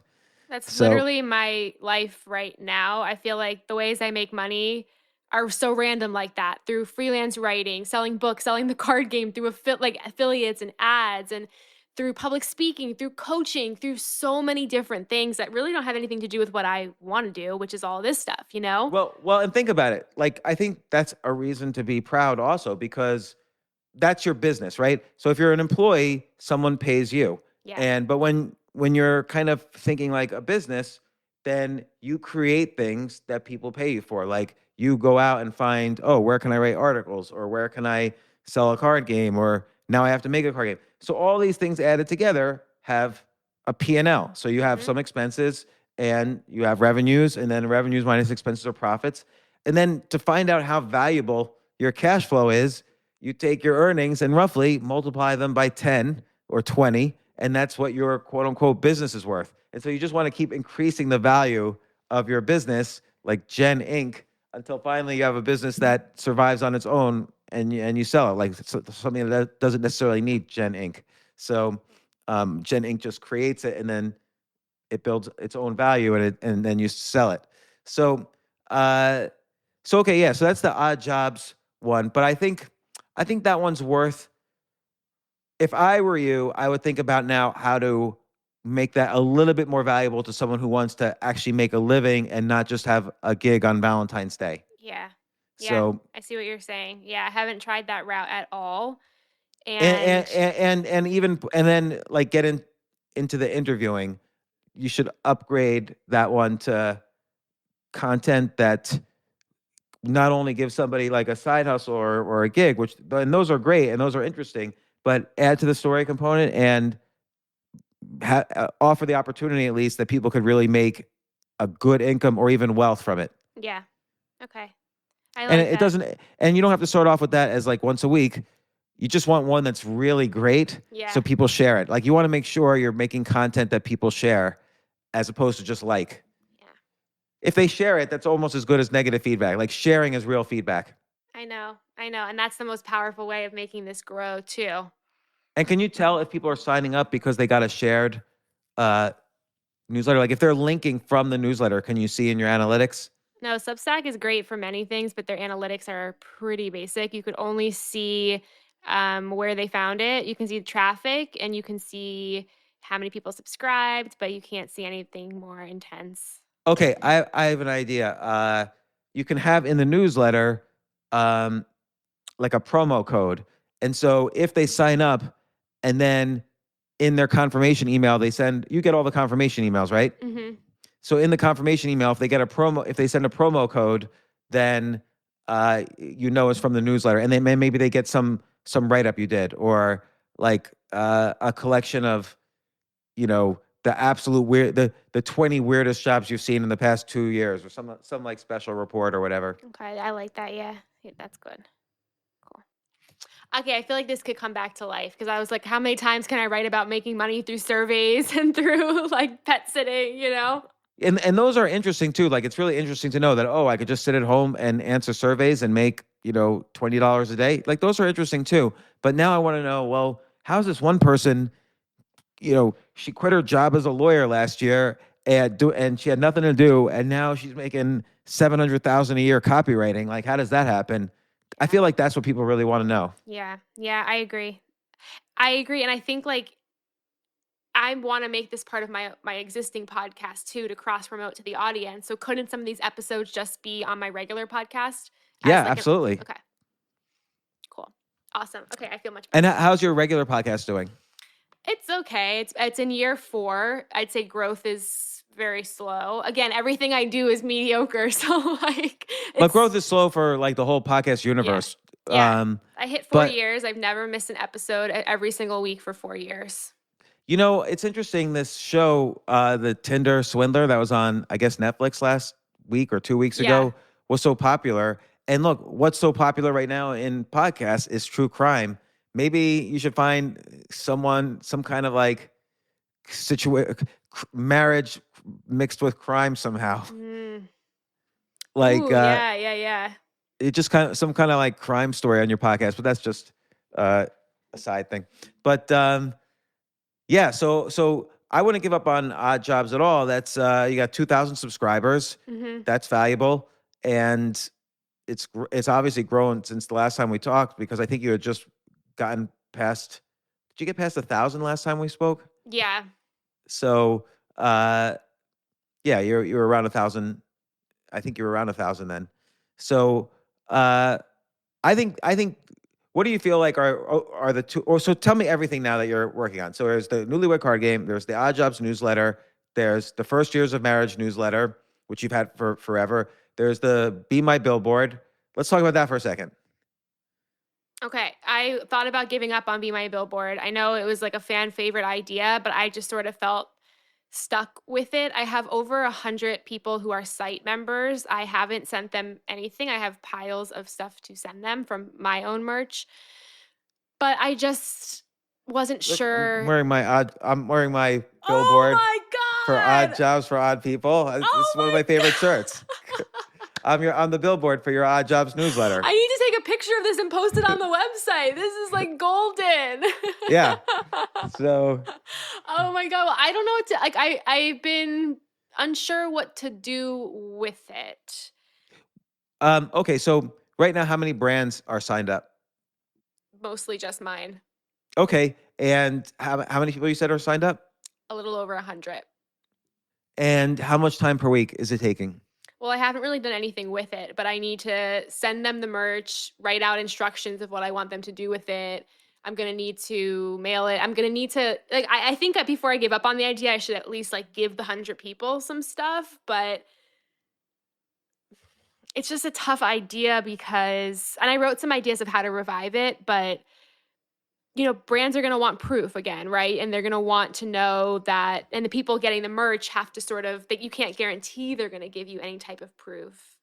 That's So literally my life right now. I feel like the ways I make money are so random like that, through freelance writing, selling books, selling the card game, through affiliates and ads, and through public speaking, through coaching, through so many different things that really don't have anything to do with what I want to do, which is all this stuff, you know? well, and think about it. Like, I think that's a reason to be proud also, because that's your business, right? So if you're an employee, someone pays you. Yeah. But when you're kind of thinking like a business, then you create things that people pay you for. Like, you go out and find, oh, where can I write articles, or where can I sell a card game, or now I have to make a card game. So all these things added together have a P&L. So you have Mhm. some expenses and you have revenues, and then revenues minus expenses are profits. And then to find out how valuable your cash flow is, you take your earnings and roughly multiply them by 10 or 20, and that's what your quote unquote business is worth. And so you just want to keep increasing the value of your business, like Gen Inc., until finally you have a business that survives on its own, and you sell it, like something that doesn't necessarily need Gen Inc. So Gen Inc. just creates it, and then it builds its own value, and then you sell it. So okay, yeah. So that's the odd jobs one, but I think that one's worth. If I were you, I would think about now how to make that a little bit more valuable to someone who wants to actually make a living and not just have a gig on Valentine's Day. Yeah. Yeah. So I see what you're saying. Yeah. I haven't tried that route at all. and And even and then like into the interviewing, you should upgrade that one to content that not only gives somebody like a side hustle or a gig, and those are great and those are interesting, but add to the story component and offer the opportunity at least that people could really make a good income or even wealth from it. yeah. Okay. I And like it that. doesn't, and you don't have to start off with that as like once a week. You just want one that's really great so Yeah. people share it. Like, you want to make sure you're making content that people share as opposed to just like. Yeah. If they share it, that's almost as good as negative feedback. Like, sharing is real feedback. I know. I know. And that's the most powerful way of making this grow too. And can you tell if people are signing up because they got a shared uh, newsletter? Like, if they're linking from the newsletter, can you see in your analytics? No, Substack is great for many things, but their analytics are pretty basic. You could only see where they found it. You can see the traffic and you can see how many people subscribed, but you can't see anything more intense. Okay, I have an idea. You can have in the newsletter um, like a promo code. And so if they sign up and then in their confirmation email, you get all the confirmation emails, right? Hmm. So in the confirmation email, if they send a promo code, then it's from the newsletter, and maybe they get some write up you did, or like a collection of the absolute weird the 20 weirdest jobs you've seen in the past 2 years, or some like special report or whatever. Okay, I like that. Yeah, that's good. Cool. Okay, I feel like this could come back to life because I was like, how many times can I write about making money through surveys and through like pet sitting, you know? And those are interesting too. Like, it's really interesting to know that, oh, I could just sit at home and answer surveys and make $20 a day. Like, those are interesting too. But now I want to know, well, how's this one person, she quit her job as a lawyer last year and she had nothing to do, and now she's making $700,000 a year copywriting. Like, how does that happen? I feel like that's what people really want to know. Yeah. Yeah, I agree. I agree. And I think like I want to make this part of my existing podcast too, to cross promote to the audience. So couldn't some of these episodes just be on my regular podcast? Yeah, Like absolutely. okay. Cool. Awesome. Okay, I feel much And better. how's your regular podcast doing? It's okay. It's in year 4. I'd say growth is very slow. Again, everything I do is mediocre. So like But growth is slow for like the whole podcast universe. Yeah. I hit 4 but years. I've never missed an episode every single week for 4 years. it's interesting. This show, the Tinder Swindler, that was on, I guess, Netflix last week or 2 weeks ago, was so popular. And look, what's so popular right now in podcasts is true crime. Maybe you should find some kind of like marriage mixed with crime somehow. Like, Ooh, yeah. it just kind of some kind of like crime story on your podcast. But that's just a side thing. But yeah, so I wouldn't give up on Odd Jobs at all. That's you got 2,000 subscribers. Hmm. That's valuable, and it's obviously grown since the last time we talked because I think you had just gotten past. Did you get past 1,000 last time we spoke? Yeah. So yeah, you're around 1,000. I think you're around 1,000 then. So I think. What do you feel like are the two? Or so tell me everything now that you're working on. So there's the Newlywed Card Game. There's the Odd Jobs newsletter. There's the First Years of Marriage newsletter, which you've had for forever. There's the Be My Billboard. Let's talk about that for a second. Okay. I thought about giving up on Be My Billboard. I know it was like a fan favorite idea, but I just sort of felt stuck with it. I have over 100 people who are site members. I haven't sent them anything. I have piles of stuff to send them from my own merch, but I just wasn't Look, sure. I'm wearing my Oh billboard my for Odd God. Jobs for Odd People. This Oh is one of my my favorite God. shirts. I'm the billboard for your Odd Jobs newsletter. I need to take a picture of this and post it on the website. This is like golden. Yeah. So Oh my God. Well, I don't know what to like. I've been unsure what to do with it. okay, so right now, how many brands are signed up? Mostly just mine. Okay, and how many people you said are signed up? A little over 100. And how much time per week is it taking? Well, I haven't really done anything with it, but I need to send them the merch, write out instructions of what I want them to do with it. I'm going to need to mail it. I'm going to need to, like, I think that before I give up on the idea, I should at least, like, give the 100 people some stuff. But it's just a tough idea because, and I wrote some ideas of how to revive it, but brands are going to want proof again, right? And they're going to want to know that, and the people getting the merch have to sort of, that you can't guarantee they're going to give you any type of proof.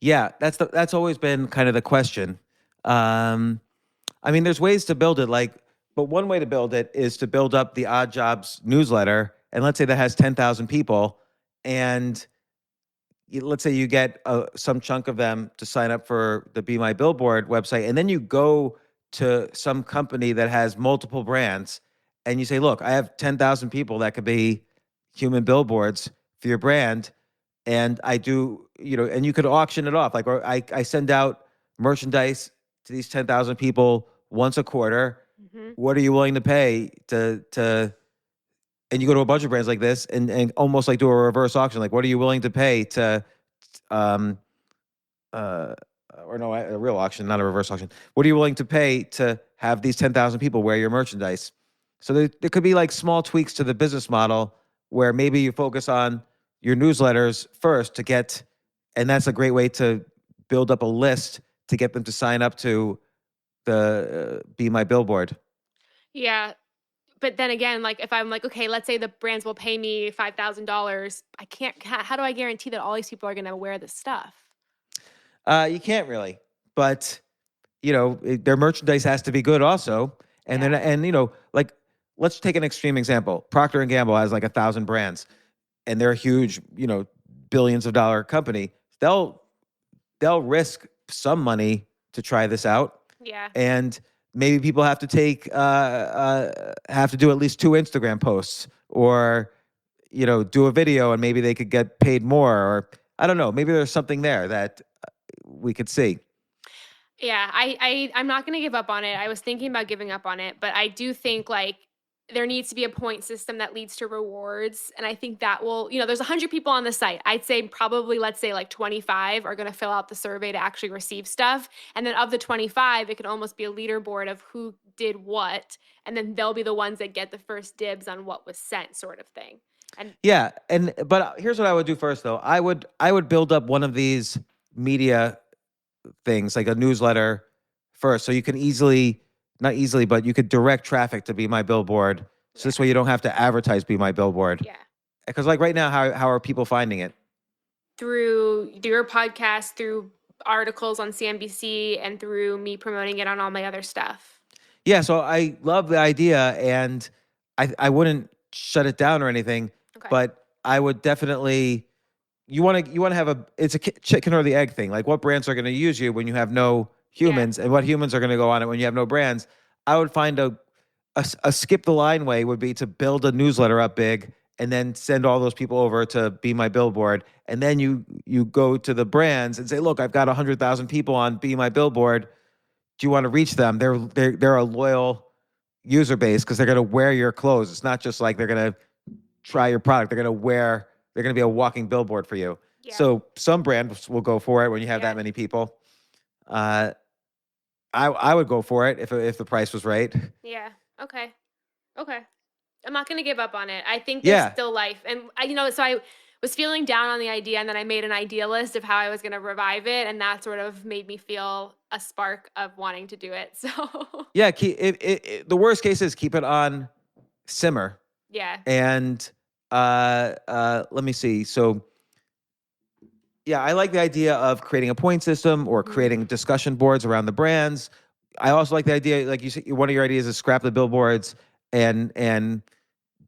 Yeah, that's always been kind of the question. I mean, there's ways to build it, but one way to build it is to build up the Odd Jobs newsletter, and let's say that has 10,000 people, and let's say you get some chunk of them to sign up for the Be My Billboard website, and then you go to some company that has multiple brands, and you say, "Look, I have 10,000 people that could be human billboards for your brand." And I do, and you could auction it off. Like, or I send out merchandise to these 10,000 people once a quarter. Mm-hmm. What are you willing to pay and you go to a bunch of brands like this and almost like do a reverse auction. Like, what are you willing to pay to, or no, a real auction, not a reverse auction. What are you willing to pay to have these 10,000 people wear your merchandise? So there could be like small tweaks to the business model where maybe you focus on your newsletters first and that's a great way to build up a list to get them to sign up to the Be My Billboard. Yeah. But then again, like if I'm like, okay, let's say the brands will pay me $5,000. I can't, how do I guarantee that all these people are going to wear this stuff? You can't really, but their merchandise has to be good also. And Yeah. then, and like, let's take an extreme example. Procter and Gamble has like 1,000 brands and they're a huge, billions of dollar company. They'll risk some money to try this out. Yeah. And maybe people have to have to do at least 2 Instagram posts or, do a video and maybe they could get paid more, or I don't know, maybe there's something there that we could see. Yeah, I'm not going to give up on it. I was thinking about giving up on it, but I do think like there needs to be a point system that leads to rewards. And I think that will, there's 100 people on the site. I'd say probably, let's say like 25 are going to fill out the survey to actually receive stuff. And then of the 25, it can almost be a leaderboard of who did what. And then they'll be the ones that get the first dibs on what was sent, sort of thing. And yeah. But here's what I would do first though. I would build up one of these media things like a newsletter first. So you can not easily, but you could direct traffic to Be My Billboard. So this way you don't have to advertise Be My Billboard. yeah, Because like right now, how are people finding it? through your podcast, through articles on CNBC, and through me promoting it on all my other stuff. Yeah, so I love the idea, and I wouldn't shut it down or anything, Okay. but I would definitely. You want to have it's a chicken or the egg thing. Like, what brands are going to use you when you have no humans, and what humans are going to go on it when you have no brands. I would find a skip the line way would be to build a newsletter up big and then send all those people over to Be My Billboard. And then you go to the brands and say, look, I've got 100,000 people on Be My Billboard. Do you want to reach them? They're a loyal user base because they're going to wear your clothes. It's not just like they're going to try your product. They're going to be a walking billboard for you. Yeah. So some brands will go for it when you have Yeah. that many people. I would go for it if the price was right. Yeah. Okay. I'm not going to give up on it. I think Yeah. there's still life. And so I was feeling down on the idea, and then I made an idea list of how I was going to revive it. And that sort of made me feel a spark of wanting to do it. So Yeah, the worst case is keep it on simmer. yeah. And let me see. So yeah, I like the idea of creating a point system or creating discussion boards around the brands. I also like the idea, like you said, one of your ideas is scrap the billboards and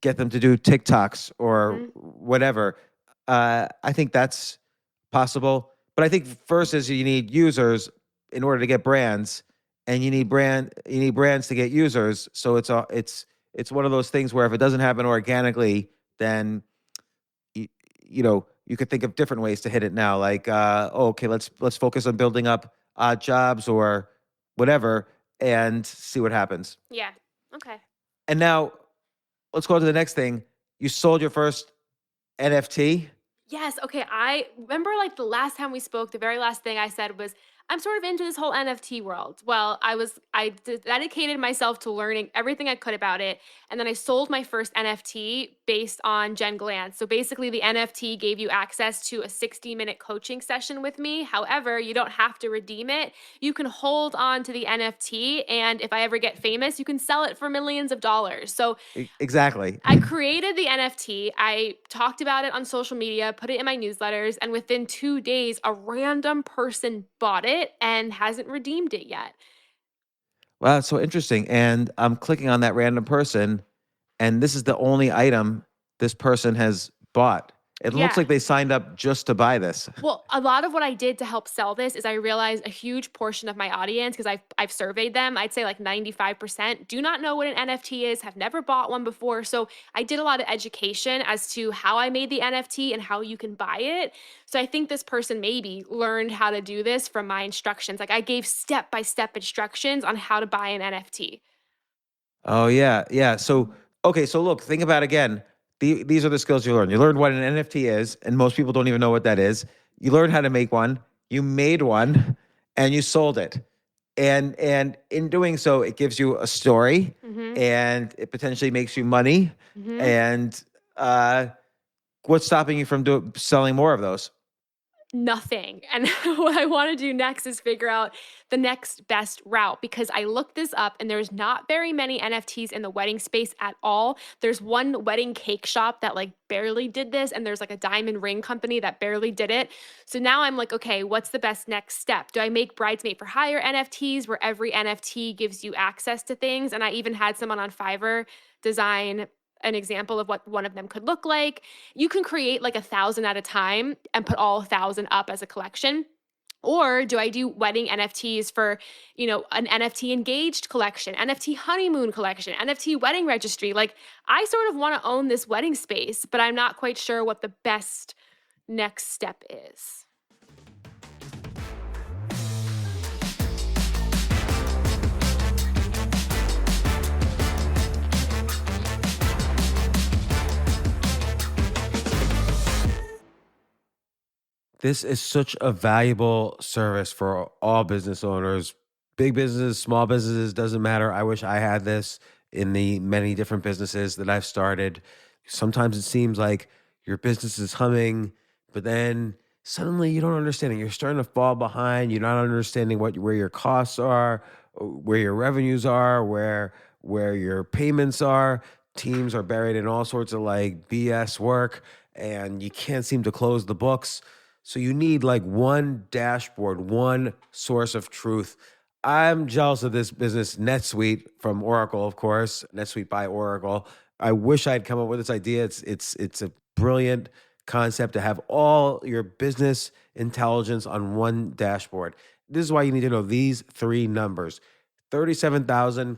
get them to do TikToks or whatever. I think that's possible. But I think first is you need users in order to get brands, and you need brands to get users. So it's one of those things where if it doesn't happen organically, then you could think of different ways to hit it now. Like, okay, let's focus on building up odd jobs or whatever and see what happens. Yeah. Okay. And now let's go to the next thing. You sold your first NFT. Yes. Okay. I remember like the last time we spoke, the very last thing I said was, I'm sort of into this whole NFT world. Well, I dedicated myself to learning everything I could about it. And then I sold my first NFT based on Jen Glantz. So basically the NFT gave you access to a 60-minute coaching session with me. However, you don't have to redeem it. You can hold on to the NFT. And if I ever get famous, you can sell it for millions of dollars. So Exactly. I created the NFT. I talked about it on social media, put it in my newsletters, and within 2 days, a random person bought it and hasn't redeemed it yet. Wow, that's so interesting. And I'm clicking on that random person, and this is the only item this person has bought. It looks Yeah. like they signed up just to buy this. Well, a lot of what I did to help sell this is I realized a huge portion of my audience, because I've surveyed them, I'd say like 95% do not know what an NFT is, have never bought one before. So I did a lot of education as to how I made the NFT and how you can buy it. So I think this person maybe learned how to do this from my instructions. Like I gave step-by-step instructions on how to buy an NFT. Oh yeah, yeah. So okay, so look, think about again. These are the skills you learned. You learned what an NFT is, and most people don't even know what that is. You learned how to make one. You made one, and you sold it. And in doing so, it gives you a story, and it potentially makes you money. And what's stopping you from selling more of those? Nothing. And what I want to do next is figure out the next best route, because I looked this up and there's not very many NFTs in the wedding space at all. There's one wedding cake shop that like barely did this, and there's like a diamond ring company that barely did it. So now I'm like, okay, what's the best next step? Do I make bridesmaid for hire NFTs where every NFT gives you access to things? And I even had someone on Fiverr design an example of what one of them could look like. You can create like 1,000 at a time and put all 1,000 up as a collection. Or do I do wedding NFTs for, an NFT engaged collection, NFT honeymoon collection, NFT wedding registry? Like I sort of want to own this wedding space, but I'm not quite sure what the best next step is. This is such a valuable service for all business owners, big businesses, small businesses, doesn't matter. I wish I had this in the many different businesses that I've started. Sometimes it seems like your business is humming, but then suddenly you don't understand it. You're starting to fall behind. You're not understanding where your costs are, where your revenues are, where your payments are. Teams are buried in all sorts of like BS work, and you can't seem to close the books. So you need like one dashboard, one source of truth. I'm jealous of this business, NetSuite from Oracle, of course, NetSuite by Oracle. I wish I'd come up with this idea. It's a brilliant concept to have all your business intelligence on one dashboard. This is why you need to know these three numbers: 37,000,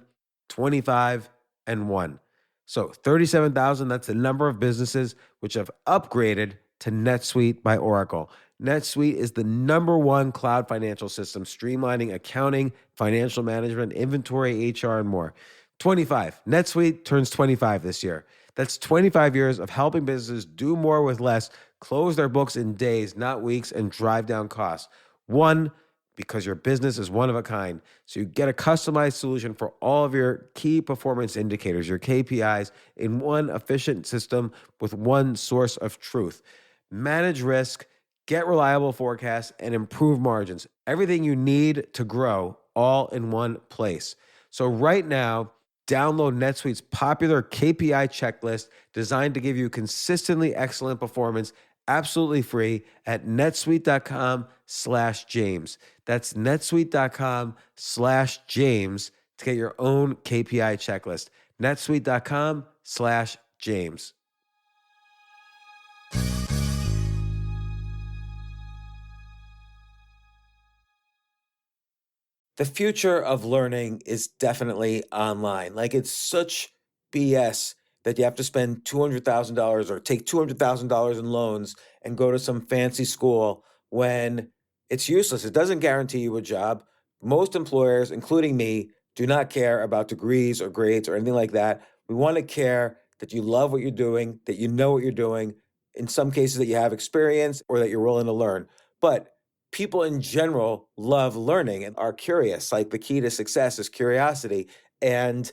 25 and 1. So 37,000, that's the number of businesses which have upgraded to NetSuite by Oracle. NetSuite is the number one cloud financial system, streamlining accounting, financial management, inventory, HR, and more. 25. NetSuite turns 25 this year. That's 25 years of helping businesses do more with less, close their books in days, not weeks, and drive down costs. One, because your business is one of a kind. So you get a customized solution for all of your key performance indicators, your KPIs, in one efficient system with one source of truth. Manage risk, get reliable forecasts, and improve margins. Everything you need to grow all in one place. So right now, download NetSuite's popular KPI checklist designed to give you consistently excellent performance absolutely free at netsuite.com/James. That's netsuite.com/James to get your own KPI checklist. netsuite.com/James. The future of learning is definitely online. Like, it's such BS that you have to spend $200,000 or take $200,000 in loans and go to some fancy school when it's useless. It doesn't guarantee you a job. Most employers, including me, do not care about degrees or grades or anything like that. We want to care that you love what you're doing, that you know what you're doing, in some cases that you have experience or that you're willing to learn. But people in general love learning and are curious. Like, the key to success is curiosity. And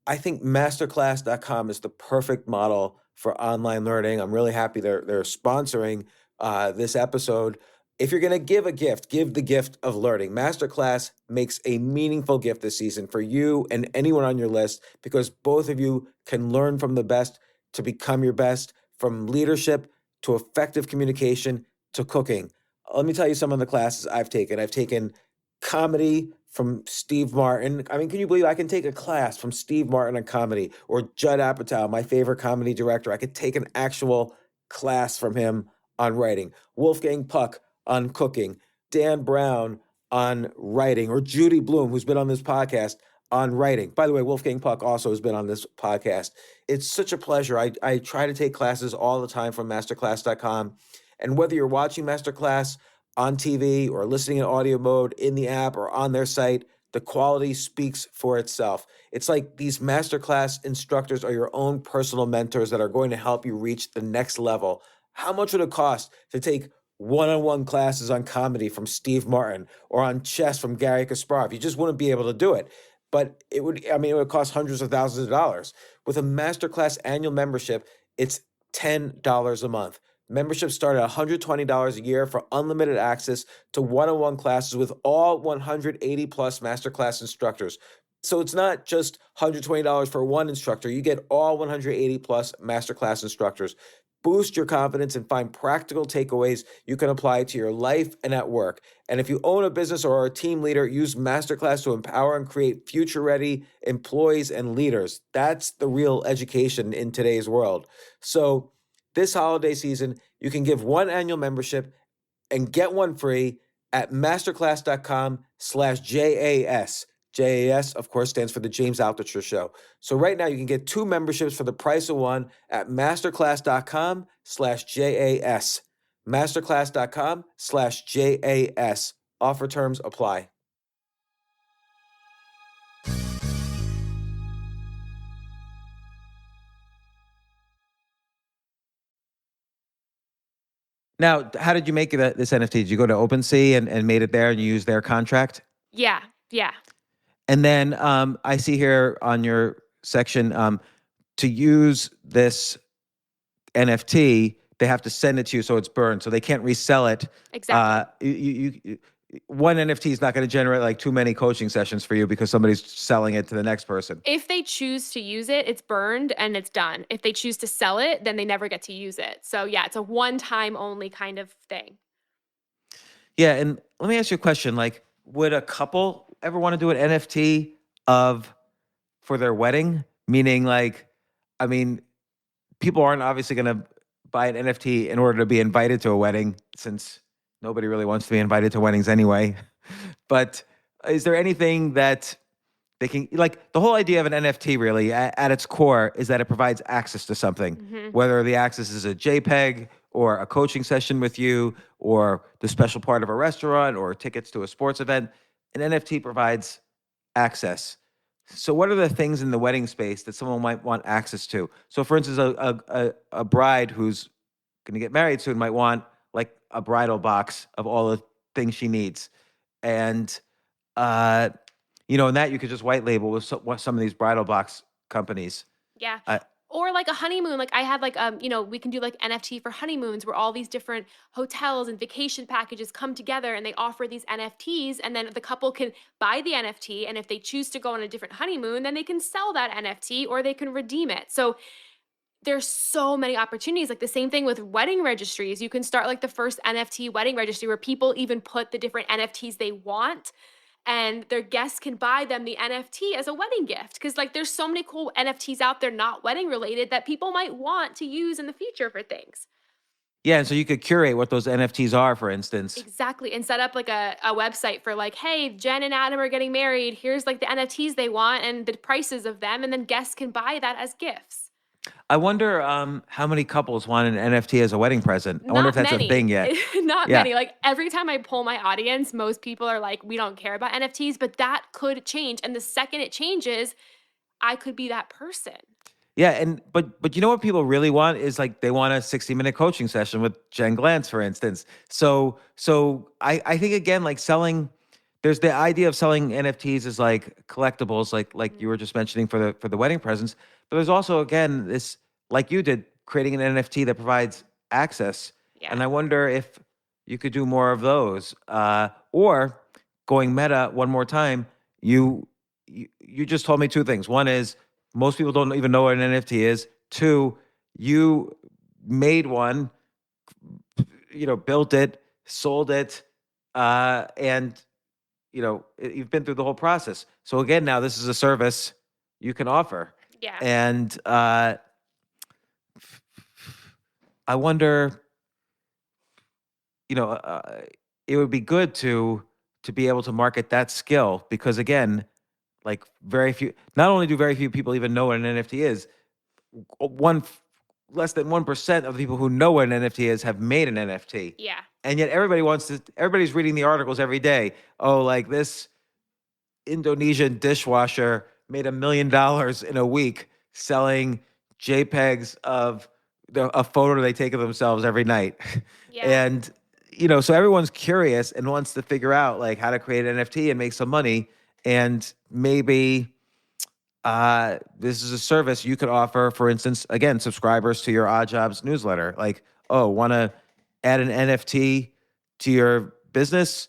I think masterclass.com is the perfect model for online learning. I'm really happy they're sponsoring this episode. If you're going to give a gift, give the gift of learning. Masterclass makes a meaningful gift this season for you and anyone on your list, because both of you can learn from the best to become your best, from leadership to effective communication to cooking. Let me tell you some of the classes I've taken. I've taken comedy from Steve Martin. I mean, can you believe I can take a class from Steve Martin on comedy, or Judd Apatow, my favorite comedy director? I could take an actual class from him on writing. Wolfgang Puck on cooking. Dan Brown on writing, or Judy Bloom, who's been on this podcast, on writing. By the way, Wolfgang Puck also has been on this podcast. It's such a pleasure. I try to take classes all the time from masterclass.com. And whether you're watching Masterclass on TV or listening in audio mode in the app or on their site, the quality speaks for itself. It's like these Masterclass instructors are your own personal mentors that are going to help you reach the next level. How much would it cost to take one-on-one classes on comedy from Steve Martin, or on chess from Gary Kasparov? You just wouldn't be able to do it. But it would cost hundreds of thousands of dollars. With a Masterclass annual membership, it's $10 a month. Memberships start at $120 a year for unlimited access to one-on-one classes with all 180 plus Masterclass instructors. So it's not just $120 for one instructor. You get all 180 plus Masterclass instructors. Boost your confidence and find practical takeaways you can apply to your life and at work. And if you own a business or are a team leader, use Masterclass to empower and create future-ready employees and leaders. That's the real education in today's world. So this holiday season, you can give one annual membership and get one free at masterclass.com/JAS. JAS, of course, stands for the James Altucher Show. So right now you can get two memberships for the price of one at masterclass.com/JAS. Masterclass.com/JAS. Offer terms apply. Now, how did you make this NFT? Did you go to OpenSea and made it there and you used their contract? Yeah. And then I see here on your section, to use this NFT, they have to send it to you so it's burned, so they can't resell it. Exactly. One NFT is not going to generate like too many coaching sessions for you because somebody's selling it to the next person. If they choose to use it, it's burned and it's done. If they choose to sell it, then they never get to use it. So yeah, it's a one-time only kind of thing. Yeah, and let me ask you a question. Like, would a couple ever want to do an NFT for their wedding? Meaning, like, I mean, people aren't obviously going to buy an NFT in order to be invited to a wedding, since nobody really wants to be invited to weddings anyway. But is there anything that They can, like, the whole idea of an NFT really at its core is that it provides access to something, whether the access is a JPEG or a coaching session with you or the special part of a restaurant or tickets to a sports event. An NFT provides access. So what are the things in the wedding space that someone might want access to? So for instance, a bride who's going to get married soon might want like a bridal box of all the things she needs. And, and that you could just white label with some of these bridal box companies. Yeah. Uh, Or like a honeymoon. Like I had like we can do like NFT for honeymoons where all these different hotels and vacation packages come together and they offer these NFTs, and then the couple can buy the NFT, and if they choose to go on a different honeymoon, then they can sell that NFT or they can redeem it. So there's so many opportunities. Like the same thing with wedding registries. You can start like the first NFT wedding registry where people even put the different NFTs they want, and their guests can buy them the NFT as a wedding gift. Because like there's so many cool NFTs out there not wedding related that people might want to use in the future for things. yeah, and so you could curate what those NFTs are, for instance. Exactly. And set up like a website for like, hey, Jen and Adam are getting married. Here's like the NFTs they want and the prices of them. And then guests can buy that as gifts. I wonder how many couples want an NFT as a wedding present. I wonder if that's a thing yet. Not Yeah. many. Like every time I poll my audience, most people are like, we don't care about NFTs, but that could change. And the second it changes, I could be that person. Yeah, and but you know what people really want is like they want a 60-minute coaching session with Jen Glantz, for instance. So I think again, like there's the idea of selling NFTs as like collectibles, like you were just mentioning for the wedding presents. But there's also again this, like you did, creating an NFT that provides access. Yeah. And I wonder if you could do more of those, or going meta one more time. You just told me two things. One is most people don't even know what an NFT is. Two, you made one, built it, sold it, and you've been through the whole process. So again, now this is a service you can offer. Yeah. And I wonder, it would be good to be able to market that skill, because again, like not only do very few people even know what an NFT is, less than 1% of the people who know what an NFT is have made an NFT. Yeah. And yet everybody's reading the articles every day. Oh, like this Indonesian dishwasher made $1 million in a week selling JPEGs of a photo they take of themselves every night. Yeah. And, so everyone's curious and wants to figure out like how to create an NFT and make some money. And maybe this is a service you could offer, for instance, again, subscribers to your Odd Jobs newsletter. Like, want to add an NFT to your business?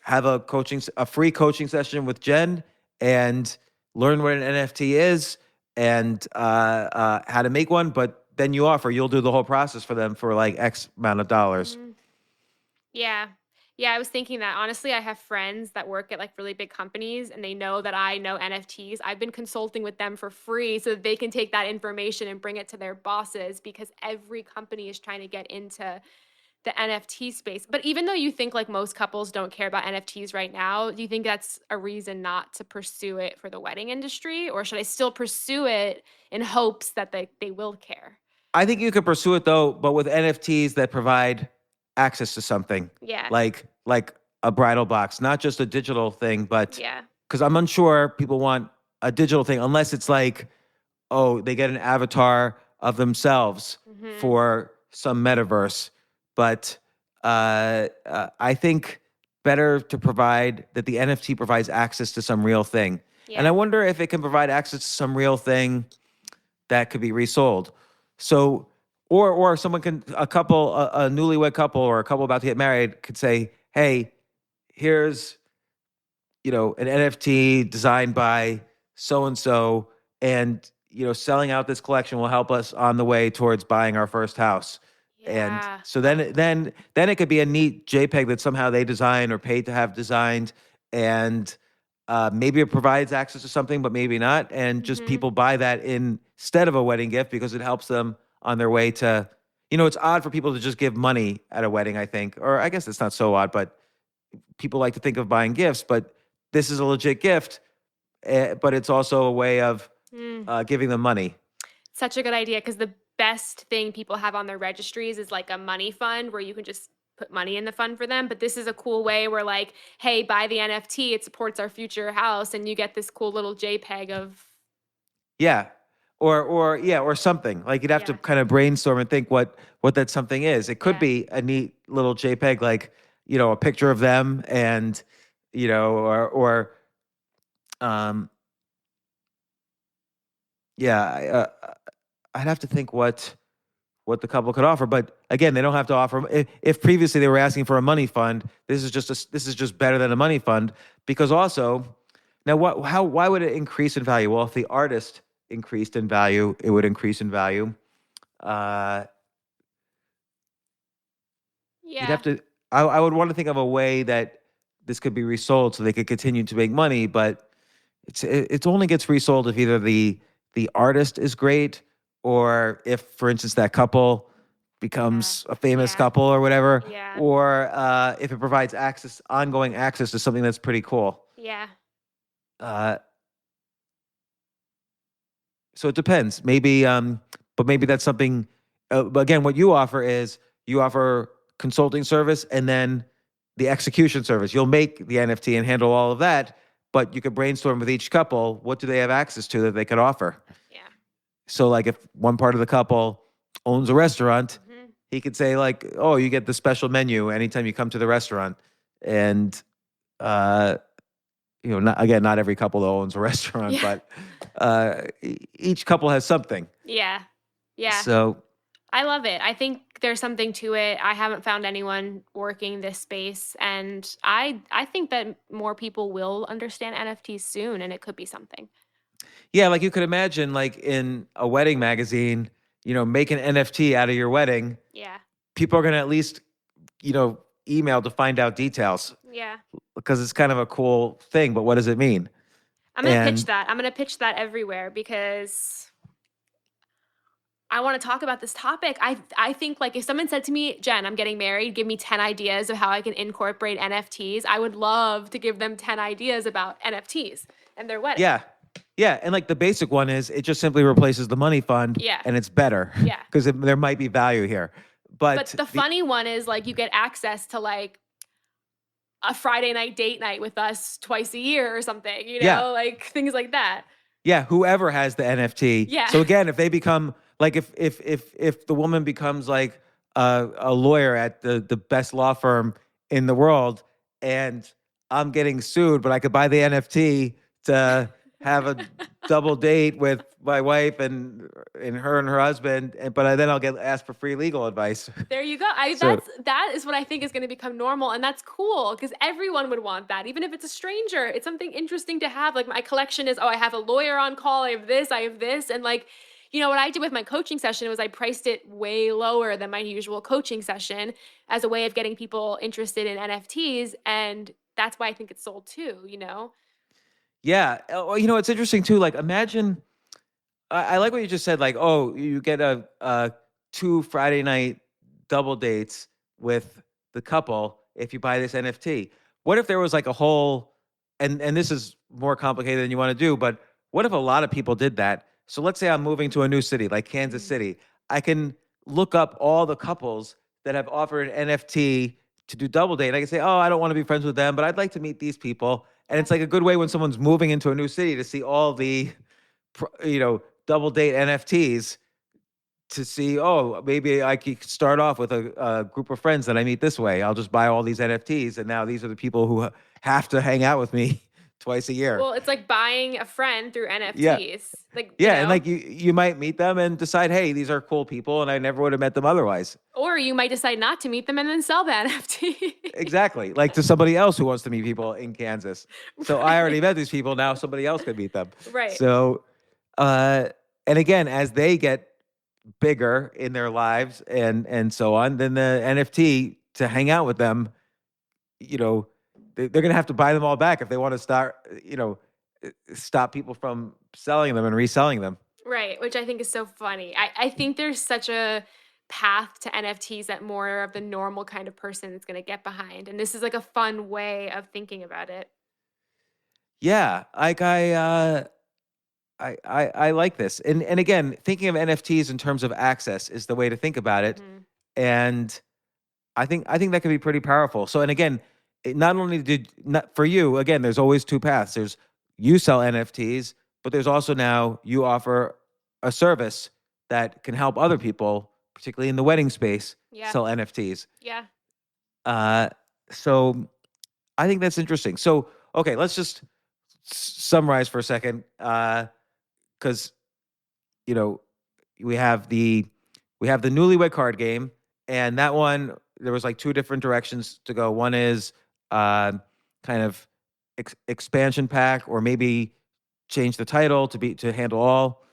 Have a free coaching session with Jen and learn what an NFT is and how to make one. But then you'll do the whole process for them for like X amount of dollars. Mm-hmm. Yeah. Yeah, I was thinking that. Honestly, I have friends that work at like really big companies and they know that I know NFTs. I've been consulting with them for free so that they can take that information and bring it to their bosses, because every company is trying to get into the NFT space. But even though you think like most couples don't care about NFTs right now, do you think that's a reason not to pursue it for the wedding industry? Or should I still pursue it in hopes that they will care? I think you could pursue it though, but with NFTs that provide access to something. Yeah. Like a bridal box, not just a digital thing, but Yeah. because I'm unsure people want a digital thing unless it's like, they get an avatar of themselves for some metaverse. But I think better to provide that the NFT provides access to some real thing. Yeah. And I wonder if it can provide access to some real thing that could be resold. So, or someone can, a newlywed couple or a couple about to get married could say, hey, here's, an NFT designed by so-and-so, and, selling out this collection will help us on the way towards buying our first house. Yeah. And so then it could be a neat JPEG that somehow they design or paid to have designed, and maybe it provides access to something, but maybe not. And just people buy that instead of a wedding gift because it helps them on their way to, it's odd for people to just give money at a wedding, I think. Or I guess it's not so odd, but people like to think of buying gifts, but this is a legit gift. but it's also a way of giving them money. Such a good idea, because the best thing people have on their registries is like a money fund where you can just put money in the fund for them. But this is a cool way where like, hey, buy the NFT, it supports our future house, and you get this cool little JPEG of. Yeah. Or something. Like you'd have to Yeah. kind of brainstorm and think what that something is. It could Yeah. be a neat little JPEG, like, a picture of them and, or yeah, I'd have to think what the couple could offer. But again, they don't have to offer. If previously they were asking for a money fund, this is just better than a money fund, because also now why would it increase in value? Well, if the artist increased in value, it would increase in value. You'd have Yeah. to. I would want to think of a way that this could be resold so they could continue to make money, but it only gets resold if either the artist is great, or if, for instance, that couple becomes a famous Yeah. couple or whatever, Yeah. or if it provides ongoing access to something that's pretty cool. Yeah. So it depends. Maybe, but maybe that's something. But again, what you offer is you offer consulting service and then the execution service. You'll make the NFT and handle all of that, but you could brainstorm with each couple. What do they have access to that they could offer? Yeah. So, like, if one part of the couple owns a restaurant, Mm-hmm. he could say, like, "Oh, you get the special menu anytime you come to the restaurant," and not every couple owns a restaurant, Yeah. but each couple has something. Yeah. Yeah. So I love it. I think there's something to it. I haven't found anyone working this space, and I think that more people will understand NFTs soon, and it could be something. yeah, like you could imagine, like in a wedding magazine, make an NFT out of your wedding. Yeah. People are going to at least, email to find out details, Yeah. because it's kind of a cool thing. But what does it mean? I'm going to And pitch that. I'm going to pitch that everywhere, because I want to talk about this topic. I think, like, if someone said to me, Jen, I'm getting married, give me 10 ideas of how I can incorporate NFTs, I would love to give them 10 ideas about NFTs and their wedding. yeah. Yeah, and like the basic one is it just simply replaces the money fund, Yeah. and it's better. Yeah. Because there might be value here. But the funny one is, like, you get access to like a Friday night date night with us twice a year or something, Yeah. like things like that. Yeah, whoever has the NFT. Yeah. So again, if they become like if the woman becomes like a lawyer at the best law firm in the world, and I'm getting sued, but I could buy the NFT to have a double date with my wife and her and her husband, but then I'll get asked for free legal advice. There you go. That is what I think is going to become normal, and that's cool, because everyone would want that, even if it's a stranger. It's something interesting to have. Like, my collection is, I have a lawyer on call, I have this, and like, what I did with my coaching session was I priced it way lower than my usual coaching session as a way of getting people interested in NFTs, and that's why I think it's sold too. Yeah. It's interesting too. Like, imagine, I like what you just said. Like, oh, you get a 2 Friday night double dates with the couple if you buy this NFT. What if there was like a whole, and this is more complicated than you want to do, but what if a lot of people did that? So let's say I'm moving to a new city, like Kansas City. I can look up all the couples that have offered an NFT to do double date. I can say, oh, I don't want to be friends with them, but I'd like to meet these people. And it's like a good way when someone's moving into a new city to see all the, double date NFTs, to see, oh, maybe I could start off with a group of friends that I meet this way. I'll just buy all these NFTs, and now these are the people who have to hang out with me twice a year. Well, it's like buying a friend through NFTs. Yeah. Like, and like you might meet them and decide, hey, these are cool people, and I never would have met them otherwise. Or you might decide not to meet them and then sell the NFT. Exactly. Like to somebody else who wants to meet people in Kansas. So I already met these people. Now somebody else could meet them. Right. So, and again, as they get bigger in their lives and so on, then the NFT to hang out with them, they're going to have to buy them all back if they want to start, stop people from selling them and reselling them. Right, which I think is so funny. I think there's such a path to NFTs that more of the normal kind of person is going to get behind. And this is like a fun way of thinking about it. Yeah, like I like this. And again, thinking of NFTs in terms of access is the way to think about it. Mhm. And I think that could be pretty powerful. So, and again, not only not for you, again, there's always two paths. There's you sell NFTs, but there's also now you offer a service that can help other people, particularly in the wedding space, Yeah. sell NFTs. Yeah. Uh, so I think that's interesting. So, okay, let's just summarize for a second, because you know we have the newlywed card game, and that one there was like two different directions to go. One is kind of expansion pack, or maybe change the title to handle all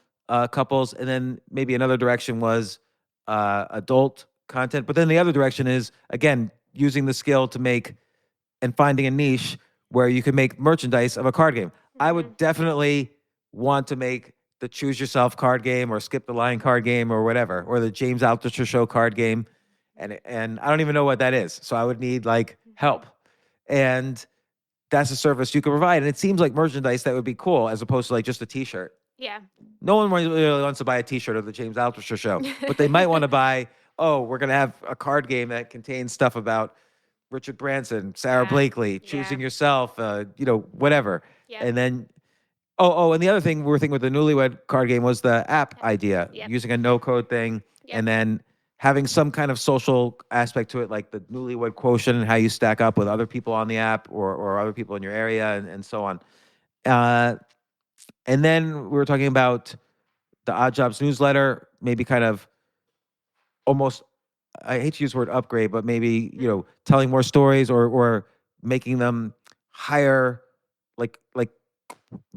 couples, and then maybe another direction was adult content. But then the other direction is again using the skill to make and finding a niche where you can make merchandise of a card game. I Mhm. would definitely want to make the choose yourself card game or skip the line card game or whatever, or the James Altucher show card game. And I don't even know what that is. So I would need like help. And that's a service you can provide. And it seems like merchandise that would be cool as opposed to like just a t-shirt. Yeah. No one really wants to buy a t-shirt of the James Altucher show, but they might want to buy, oh, we're going to have a card game that contains stuff about Richard Branson, Sarah Yeah. Blakely, choosing Yeah. yourself, whatever. Yeah. And then, and the other thing we were thinking with the newlywed card game was the app idea, Yep. using a no code thing, Yep. and then having some kind of social aspect to it, like the newlywed quotient and how you stack up with other people on the app or other people in your area and so on. And then we were talking about the Odd Jobs newsletter, maybe kind of almost, I hate to use the word upgrade, but maybe, telling more stories or making them higher, like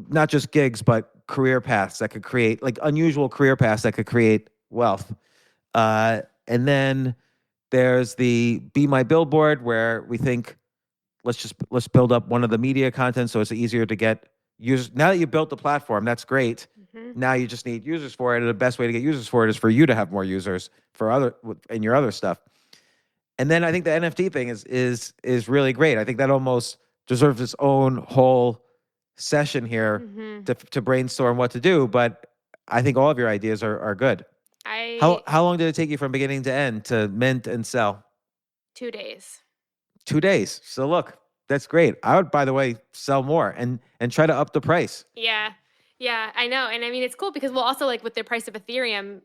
not just gigs, but career paths that could create, like unusual career paths that could create wealth. And then there's the Be My Billboard, where we think let's build up one of the media content so it's easier to get users. Now that you've built the platform, that's great. Mhm. Now you just need users for it, and the best way to get users for it is for you to have more users in your other stuff. And then I think the NFT thing is really great. I think that almost deserves its own whole session here Mhm. to brainstorm what to do. But I think all of your ideas are good. How long did it take you from beginning to end to mint and sell? 2 days. 2 days. So look, that's great. I would, by the way, sell more and try to up the price. Yeah. Yeah, I know. And I mean, it's cool because, well, also like with the price of Ethereum,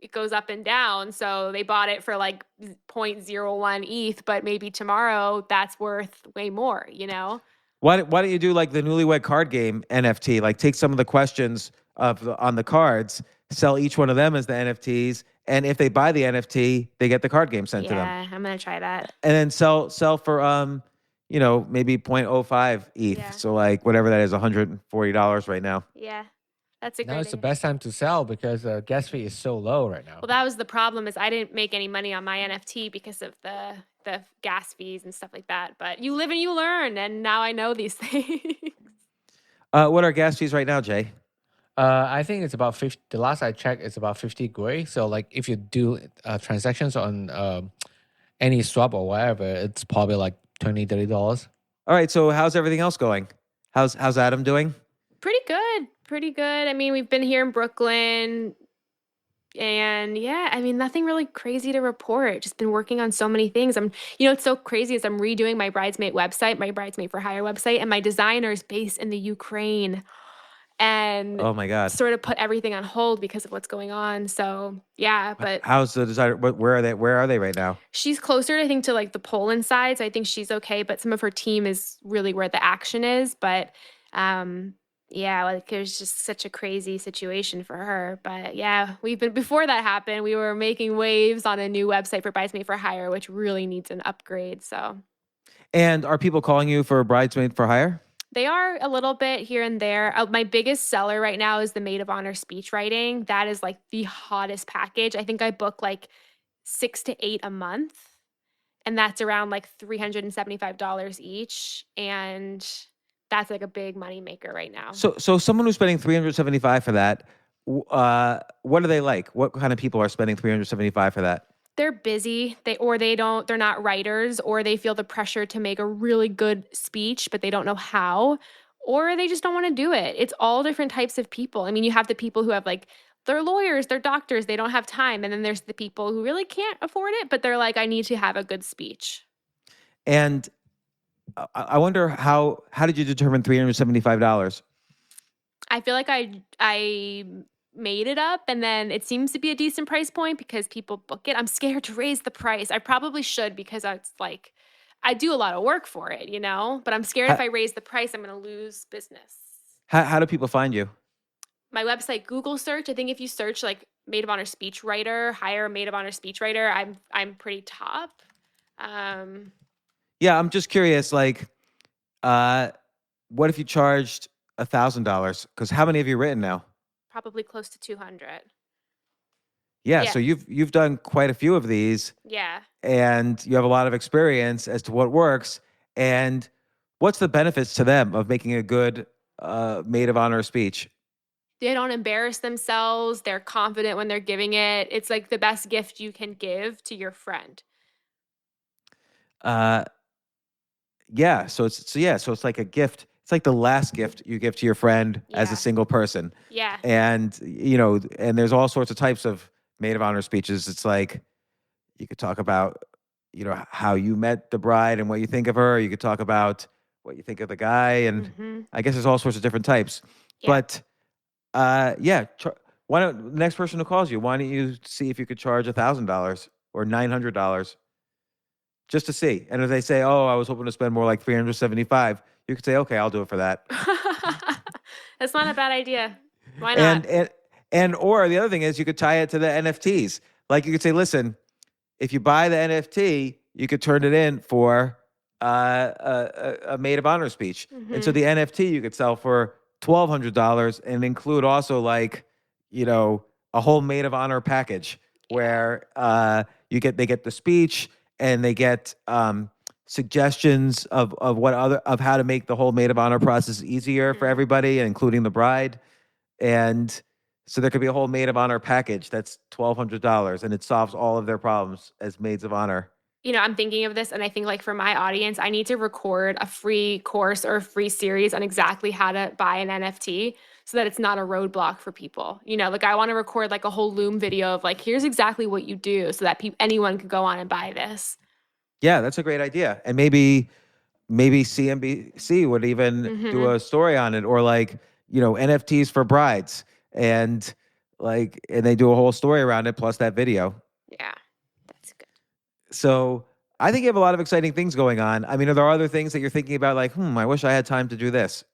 it goes up and down. So they bought it for like 0.01 ETH, but maybe tomorrow that's worth way more, Why don't you do like the newlywed card game NFT? Like take some of the questions on the cards, sell each one of them as the NFTs, and if they buy the NFT, they get the card game sent to them. Yeah, I'm going to try that. And then sell for maybe 0.05 ETH. Yeah. So like whatever that is, $140 right now. Yeah. That's a Now great it's the idea. best time to sell because gas fee is so low right now. Well, that was the problem, is I didn't make any money on my NFT because of the gas fees and stuff like that. But you live and you learn, and now I know these things. What are gas fees right now, Jay? I think it's about 50. The last I checked, it's about 50 gray. So like if you do transactions on any swap or whatever, it's probably like $20-$30. All right. So how's everything else going? How's Adam doing? Pretty good. Pretty good. I mean, we've been here in Brooklyn, and yeah, I mean, nothing really crazy to report. Just been working on so many things. It's so crazy is I'm redoing my bridesmaid website, my bridesmaid for hire website, and my designer is based in the Ukraine, and Oh my God. sort of put everything on hold because of what's going on. So yeah, but How's the designer? Where are they right now? she's closer, I think, to like the Poland side. So I think she's okay, but some of her team is really where the action is. But yeah, like it was just such a crazy situation for her. But yeah, before that happened, we were making waves on a new website for Bridesmaid for Hire, which really needs an upgrade. So And are people calling you for a bridesmaid for hire? they are a little bit here and there. My biggest seller right now is the Maid of Honor speech writing. That is like the hottest package. I think I book like 6 to 8 a month, and that's around like $375 each. And that's like a big money maker right now. So someone who's spending $375 for that, what are they like? What kind of people are spending $375 for that? They're busy. They're not writers, or they feel the pressure to make a really good speech, but they don't know how. or they just don't want to do it. It's all different types of people. I mean, you have the people who have like, they're lawyers, they're doctors, they don't have time. And then there's the people who really can't afford it, but they're like, I need to have a good speech. And I wonder how did you determine $375? I feel like I made it up, and then it seems to be a decent price point because people book it. I'm scared to raise the price. I probably should because it's like I do a lot of work for it, you know, but I'm scared if I raise the price, I'm going to lose business. How do people find you? My website, Google search. I think if you search like maid of honor speechwriter, hire a maid of honor speechwriter, I'm pretty top. Yeah, I'm just curious, like, what if you charged $1,000? Because how many have you written now? Probably close to 200. Yeah, Yeah. so you've done quite a few of these, Yeah. and you have a lot of experience as to what works. And what's the benefits to them of making a good maid of honor speech? They don't embarrass themselves. They're confident when they're giving it. It's like the best gift you can give to your friend. Yeah, so it's like a gift. It's like the last gift you give to your friend as a Yeah. single person. Yeah. And and there's all sorts of types of maid of honor speeches. It's like you could talk about, how you met the bride and what you think of her. You could talk about what you think of the guy, and Mm-hmm. I guess there's all sorts of different types. Yeah. But why don't the next person who calls you? Why don't you see if you could charge $1,000 or $900 just to see? And if they say, "Oh, I was hoping to spend more like 375," you could say, "Okay, I'll do it for that." That's not a bad idea. Why not? Or the other thing is you could tie it to the NFTs. Like you could say, "Listen, if you buy the NFT, you could turn it in for a maid of honor speech." And so Mhm. the NFT you could sell for $1,200 and include also like, a whole maid of honor package where they get the speech and they get suggestions of how to make the whole maid of honor process easier for Mhm. everybody, including the bride. And so there could be a whole maid of honor package that's $1,200, and it solves all of their problems as maids of honor. I'm thinking of this and I think like for my audience, I need to record a free course or a free series on exactly how to buy an NFT so that it's not a roadblock for people. Like I want to record like a whole Loom video of like, here's exactly what you do so that anyone could go on and buy this. Yeah, that's a great idea. And maybe CNBC would even do Mhm. a story on it, or like, NFTs for brides, and they do a whole story around it plus that video. Yeah. That's good. So I think you have a lot of exciting things going on. I mean, are there other things that you're thinking about, like, I wish I had time to do this?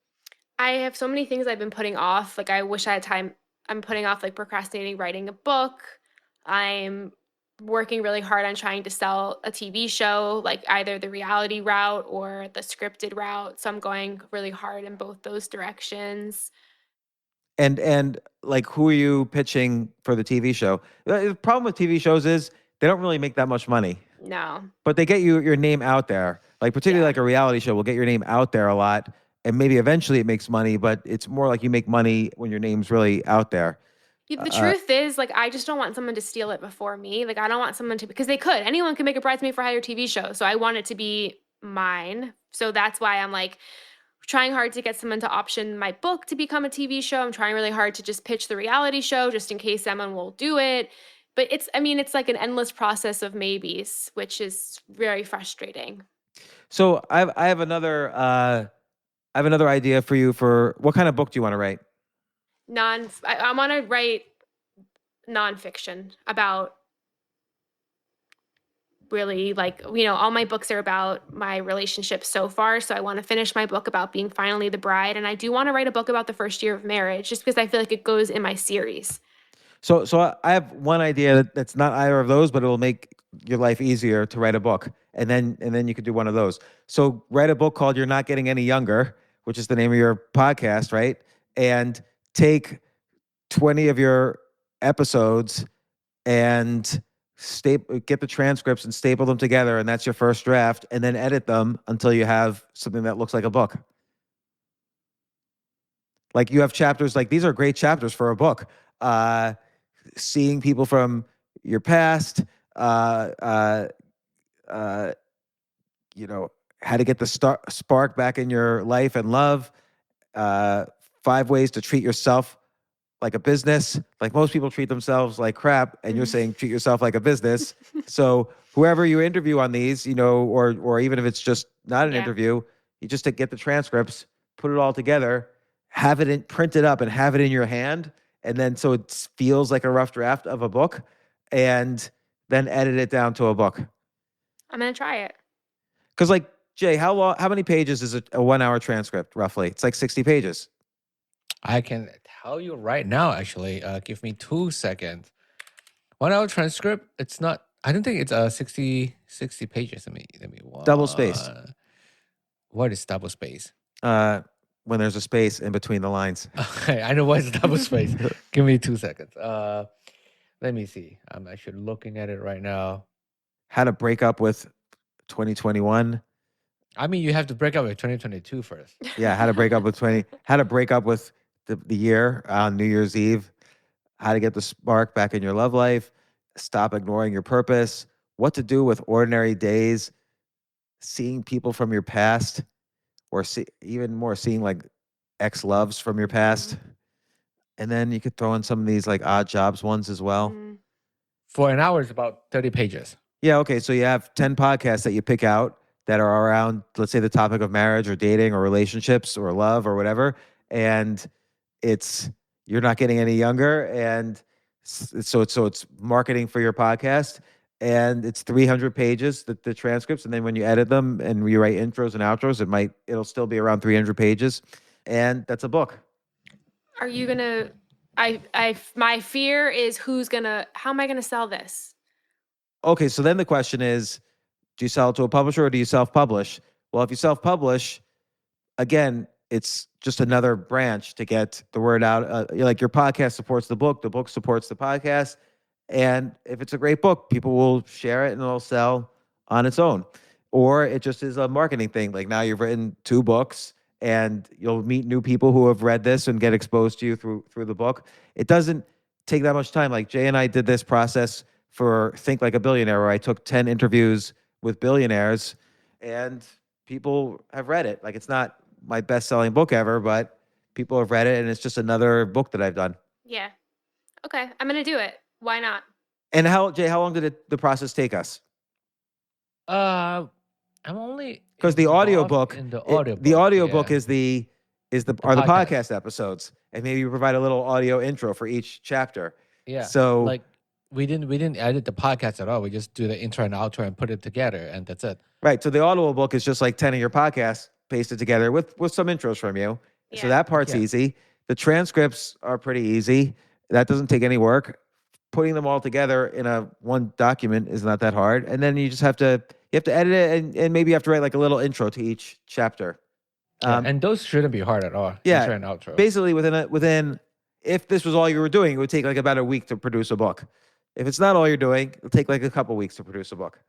I have so many things I've been putting off. Like I wish I had time. I'm putting off like procrastinating writing a book. I'm working really hard on trying to sell a TV show, like either the reality route or the scripted route. So I'm going really hard in both those directions. And like, who are you pitching for the TV show? The problem with TV shows is they don't really make that much money, No. but they get your name out there. Like particularly Yeah. like a reality show will get your name out there a lot, and maybe eventually it makes money, but it's more like you make money when your name's really out there. The Uh, truth is, like, I just don't want someone to steal it before me. Like, I don't want someone to, because they could. Anyone can make a bridesmaid for hire TV show. So I want it to be mine. So that's why I'm like trying hard to get someone to option my book to become a TV show. I'm trying really hard to just pitch the reality show just in case someone will do it. But it's like an endless process of maybes, which is very frustrating. so I have another idea for you. For what kind of book do you want to write? I want to write nonfiction about really like, all my books are about my relationship so far. So I want to finish my book about being finally the bride. And I do want to write a book about the first year of marriage just because I feel like it goes in my series. So I have one idea that's not either of those, but it will make your life easier to write a book, and then you could do one of those. So write a book called "You're Not Getting Any Younger," which is the name of your podcast, right? And take 20 of your episodes and get the transcripts and staple them together, and that's your first draft, and then edit them until you have something that looks like a book. Like you have chapters, like these are great chapters for a book. Seeing people from your past, uh, uh, how to get the spark back in your life and love, uh, 5 ways to treat yourself like a business. Like most people treat themselves like crap, and you're saying treat yourself like a business. So whoever you interview on these, or even if it's just not an Yeah. interview, you just get the transcripts, put it all together, have it print it up, and have it in your hand, and then so it feels like a rough draft of a book, and then edit it down to a book. I'm going to try it. Because like Jay, how many pages is a 1 hour transcript roughly? It's like 60 pages. I can tell you right now, actually. Give me 2 seconds. 1 hour transcript, it's not, I don't think it's 60 pages. Let me Double space. What is double space? When there's a space in between the lines. Okay, I know what is double space. Give me 2 seconds. Let me see. I'm actually looking at it right now. How to break up with 2021. I mean, you have to break up with 2022 first. Yeah, how to break up with how to break up with the year on New Year's Eve. How to get the spark back in your love life. Stop ignoring your purpose. What to do with ordinary days. Seeing people from your past, or even more, seeing like ex-loves from your past. And then you could throw in some of these like odd jobs ones as well. For an hour, it's about 30 pages. Yeah, okay. So you have 10 podcasts that you pick out that are around, let's say, the topic of marriage or dating or relationships or love or whatever. And you're not getting any younger. And so it's marketing for your podcast. And it's 300 pages, the transcripts. And then when you edit them and you write intros and outros, it'll still be around 300 pages. And that's a book. Are you going to, my fear is how am I going to sell this? Okay, so then the question is, do you sell it to a publisher or do you self-publish? Well, if you self-publish, again, it's just another branch to get the word out. Like your podcast supports the book supports the podcast. And if it's a great book, people will share it and it'll sell on its own. Or it just is a marketing thing. Like now you've written 2 books and you'll meet new people who have read this and get exposed to you through the book. It doesn't take that much time. Like Jay and I did this process for Think Like a Billionaire, where I took 10 interviews with billionaires and people have read it. Like it's not my best-selling book ever, but people have read it and it's just another book that I've done. Yeah. Okay. I'm going to do it. Why not? And Jay, how long did the process take us? I'm only Because the audiobook, in the audiobook, the audiobook yeah. are the podcast. podcast episodes. And maybe you provide a little audio intro for each chapter. Yeah. So like we didn't edit the podcast at all. We just do the intro and outro and put it together, and that's it. right. So the audio book is just like 10 of your podcasts pasted together with some intros from you. So that part's easy. The transcripts are pretty easy. That doesn't take any work. Putting them all together in one document is not that hard. And then you just have to edit it, and maybe you have to write like a little intro to each chapter. And those shouldn't be hard at all. Yeah. Intro and outro. Basically, within if this was all you were doing, it would take like about a week to produce a book. If it's not all you're doing, it'll take like a couple weeks to produce a book.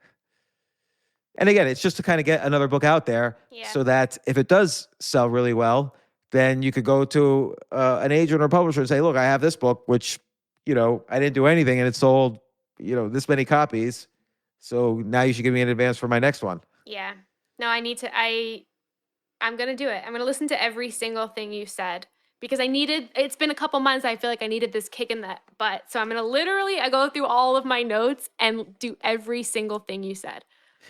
And again, it's just to kind of get another book out there so that if it does sell really well, then you could go to an agent or publisher and say, look, I have this book, which, I didn't do anything and it sold, this many copies. So now you should give me an advance for my next one. Yeah. No, I'm going to do it. I'm going to listen to every single thing you said because it's been a couple months. I feel like I needed this kick in the butt. So I'm going to I go through all of my notes and do every single thing you said.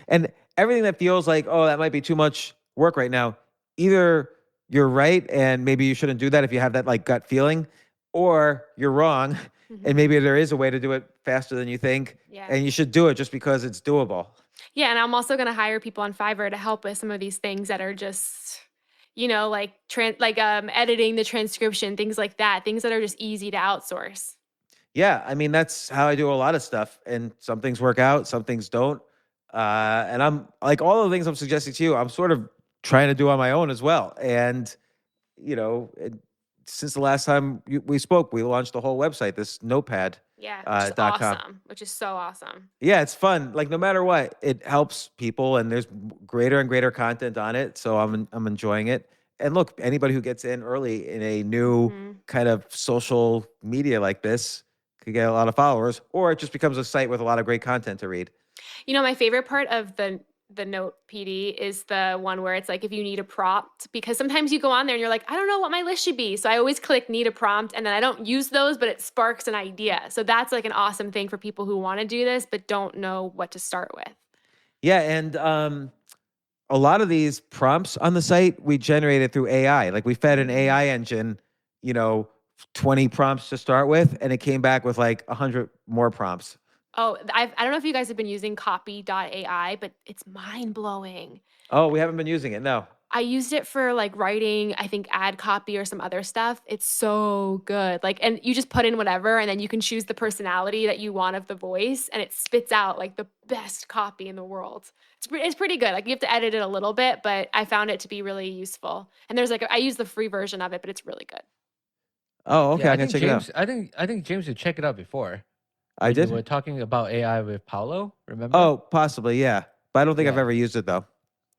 And everything that feels like, oh, that might be too much work right now, either you're right and maybe you shouldn't do that if you have that like gut feeling, or you're wrong and maybe there is a way to do it faster than you think, and you should do it just because it's doable. Yeah, and I'm also going to hire people on Fiverr to help with some of these things that are just, like editing the transcription, things like that, things that are just easy to outsource. Yeah, I mean, that's how I do a lot of stuff, and some things work out, some things don't. And I'm like all the things I'm suggesting to you, I'm sort of trying to do on my own as well. And, since the last time we spoke, we launched the whole website, this notepad. Yeah, which is awesome, which is so awesome. Yeah, it's fun. Like no matter what, it helps people, and there's greater and greater content on it. So I'm enjoying it. And look, anybody who gets in early in a new kind of social media like this could get a lot of followers, or it just becomes a site with a lot of great content to read. My favorite part of the the Note PD is the one where it's like if you need a prompt, because sometimes you go on there and you're like, I don't know what my list should be. So I always click need a prompt, and then I don't use those, but it sparks an idea. So that's like an awesome thing for people who want to do this but don't know what to start with. Yeah, and a lot of these prompts on the site we generated through AI. Like we fed an AI engine, 20 prompts to start with, and it came back with like 100 more prompts. Oh, I don't know if you guys have been using copy.ai, but it's mind blowing. Oh, we haven't been using it. No. I used it for like writing, I think ad copy or some other stuff. It's so good. Like, and you just put in whatever, and then you can choose the personality that you want of the voice, and it spits out like the best copy in the world. It's pretty good. Like you have to edit it a little bit, but I found it to be really useful. And there's like, I use the free version of it, but it's really good. Oh, okay. Yeah, I can check James, it out. I think James would check it out before. I When you did. were talking about AI with Paolo, remember? Oh, possibly. Yeah. But I don't think I've Yeah. ever used it though.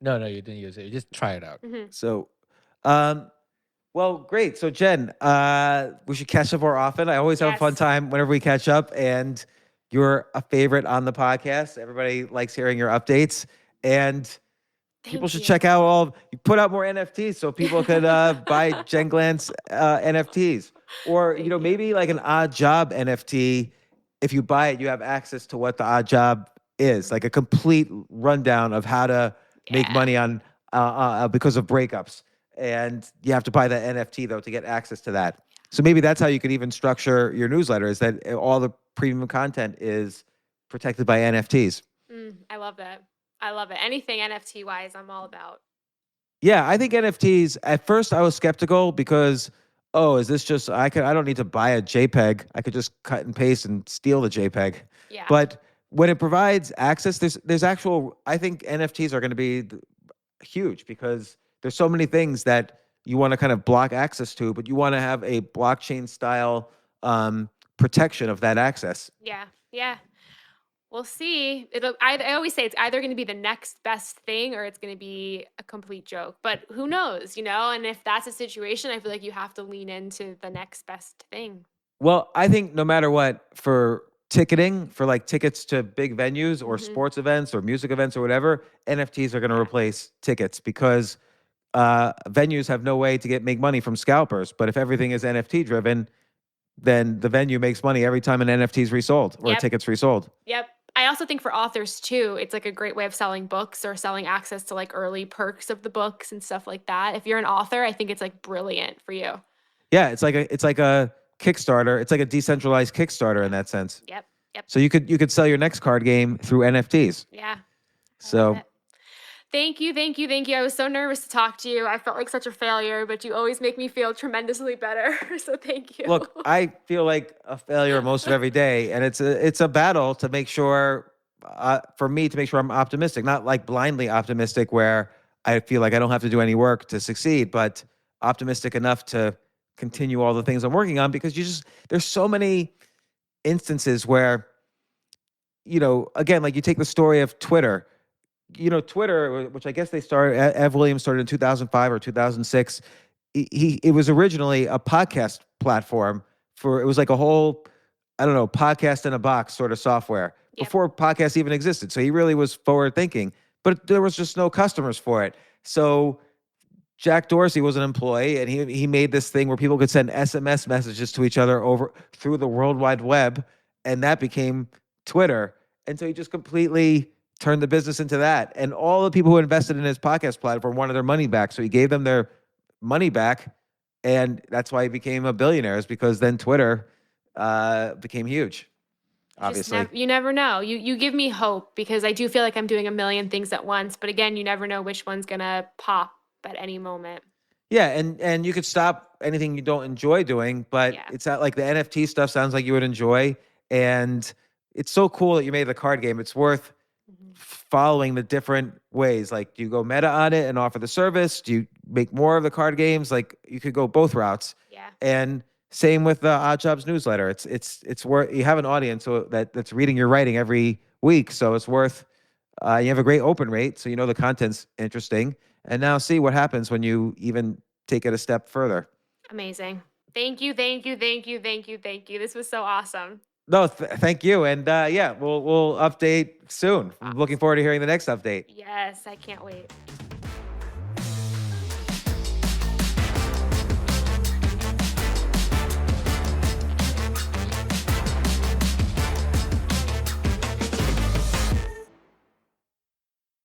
No, you didn't use it. You just try it out. So, well, great. So Jen, we should catch up more often. I always have a fun Yes. time whenever we catch up, and you're a favorite on the podcast. Everybody likes hearing your updates, and people Thank should you. check out you put out more NFTs so people could buy Jen Glantz NFTs, or Thank you. maybe like an odd job NFT. If you buy it, you have access to what the odd job is, like a complete rundown of how to make Yeah. money on because of breakups. And you have to buy the NFT though to get access to that. So maybe that's how you could even structure your newsletter, is that all the premium content is protected by NFTs. I love that. I love it. Anything NFT wise, I'm all about. Yeah, I think NFTs, at first I was skeptical because, is this just, I don't need to buy a JPEG. I could just cut and paste and steal the JPEG. Yeah. But when it provides access, there's actual, I think NFTs are going to be huge because there's so many things that you want to kind of block access to, but you want to have a blockchain style protection of that access. Yeah. We'll see. I always say it's either going to be the next best thing or it's going to be a complete joke. But who knows, And if that's a situation, I feel like you have to lean into the next best thing. Well, I think no matter what, for ticketing, for like tickets to big venues or sports events or music events or whatever, NFTs are going to replace tickets because venues have no way to make money from scalpers. But if everything is NFT driven, then the venue makes money every time an NFT is resold or a ticket's resold. Yep. I also think for authors too, it's like a great way of selling books or selling access to like early perks of the books and stuff like that. If you're an author, I think it's like brilliant for you. Yeah, it's like a Kickstarter. It's like a decentralized Kickstarter in that sense. Yep. So you could sell your next card game through NFTs. Yeah. So Thank you. I was so nervous to talk to you. I felt like such a failure, but you always make me feel tremendously better. So thank you. look, I feel like a failure most of every day, and it's a battle to make sure, for me to make sure I'm optimistic, not like blindly optimistic where I feel like I don't have to do any work to succeed, but optimistic enough to continue all the things I'm working on, because there's so many instances where, again, like you take the story of Twitter. Twitter, which I guess Ev Williams started in 2005 or 2006. It was originally a podcast platform it was like a whole, I don't know, podcast in a box sort of software before podcasts even existed. So he really was forward thinking, but there was just no customers for it. So Jack Dorsey was an employee, and he made this thing where people could send SMS messages to each other through the World Wide Web, and that became Twitter. And so he just completely turned the business into that. And all the people who invested in his podcast platform wanted their money back. So he gave them their money back. And that's why he became a billionaire, is because then Twitter became huge. Obviously. You never know. You give me hope, because I do feel like I'm doing a million things at once. But again, you never know which one's going to pop at any moment. Yeah. And you could stop anything you don't enjoy doing, but it's not like the NFT stuff sounds like you would enjoy. And it's so cool that you made the card game. It's worth following the different ways. Like, do you go meta on it and offer the service? Do you make more of the card games? Like, you could go both routes. Yeah. And same with the Odd Jobs newsletter. It's worth, you have an audience that's reading your writing every week. So it's worth, you have a great open rate. So the content's interesting. And now see what happens when you even take it a step further. Amazing. Thank you. This was so awesome. No, thank you. And yeah, we'll update soon. I'm looking forward to hearing the next update. Yes, I can't wait.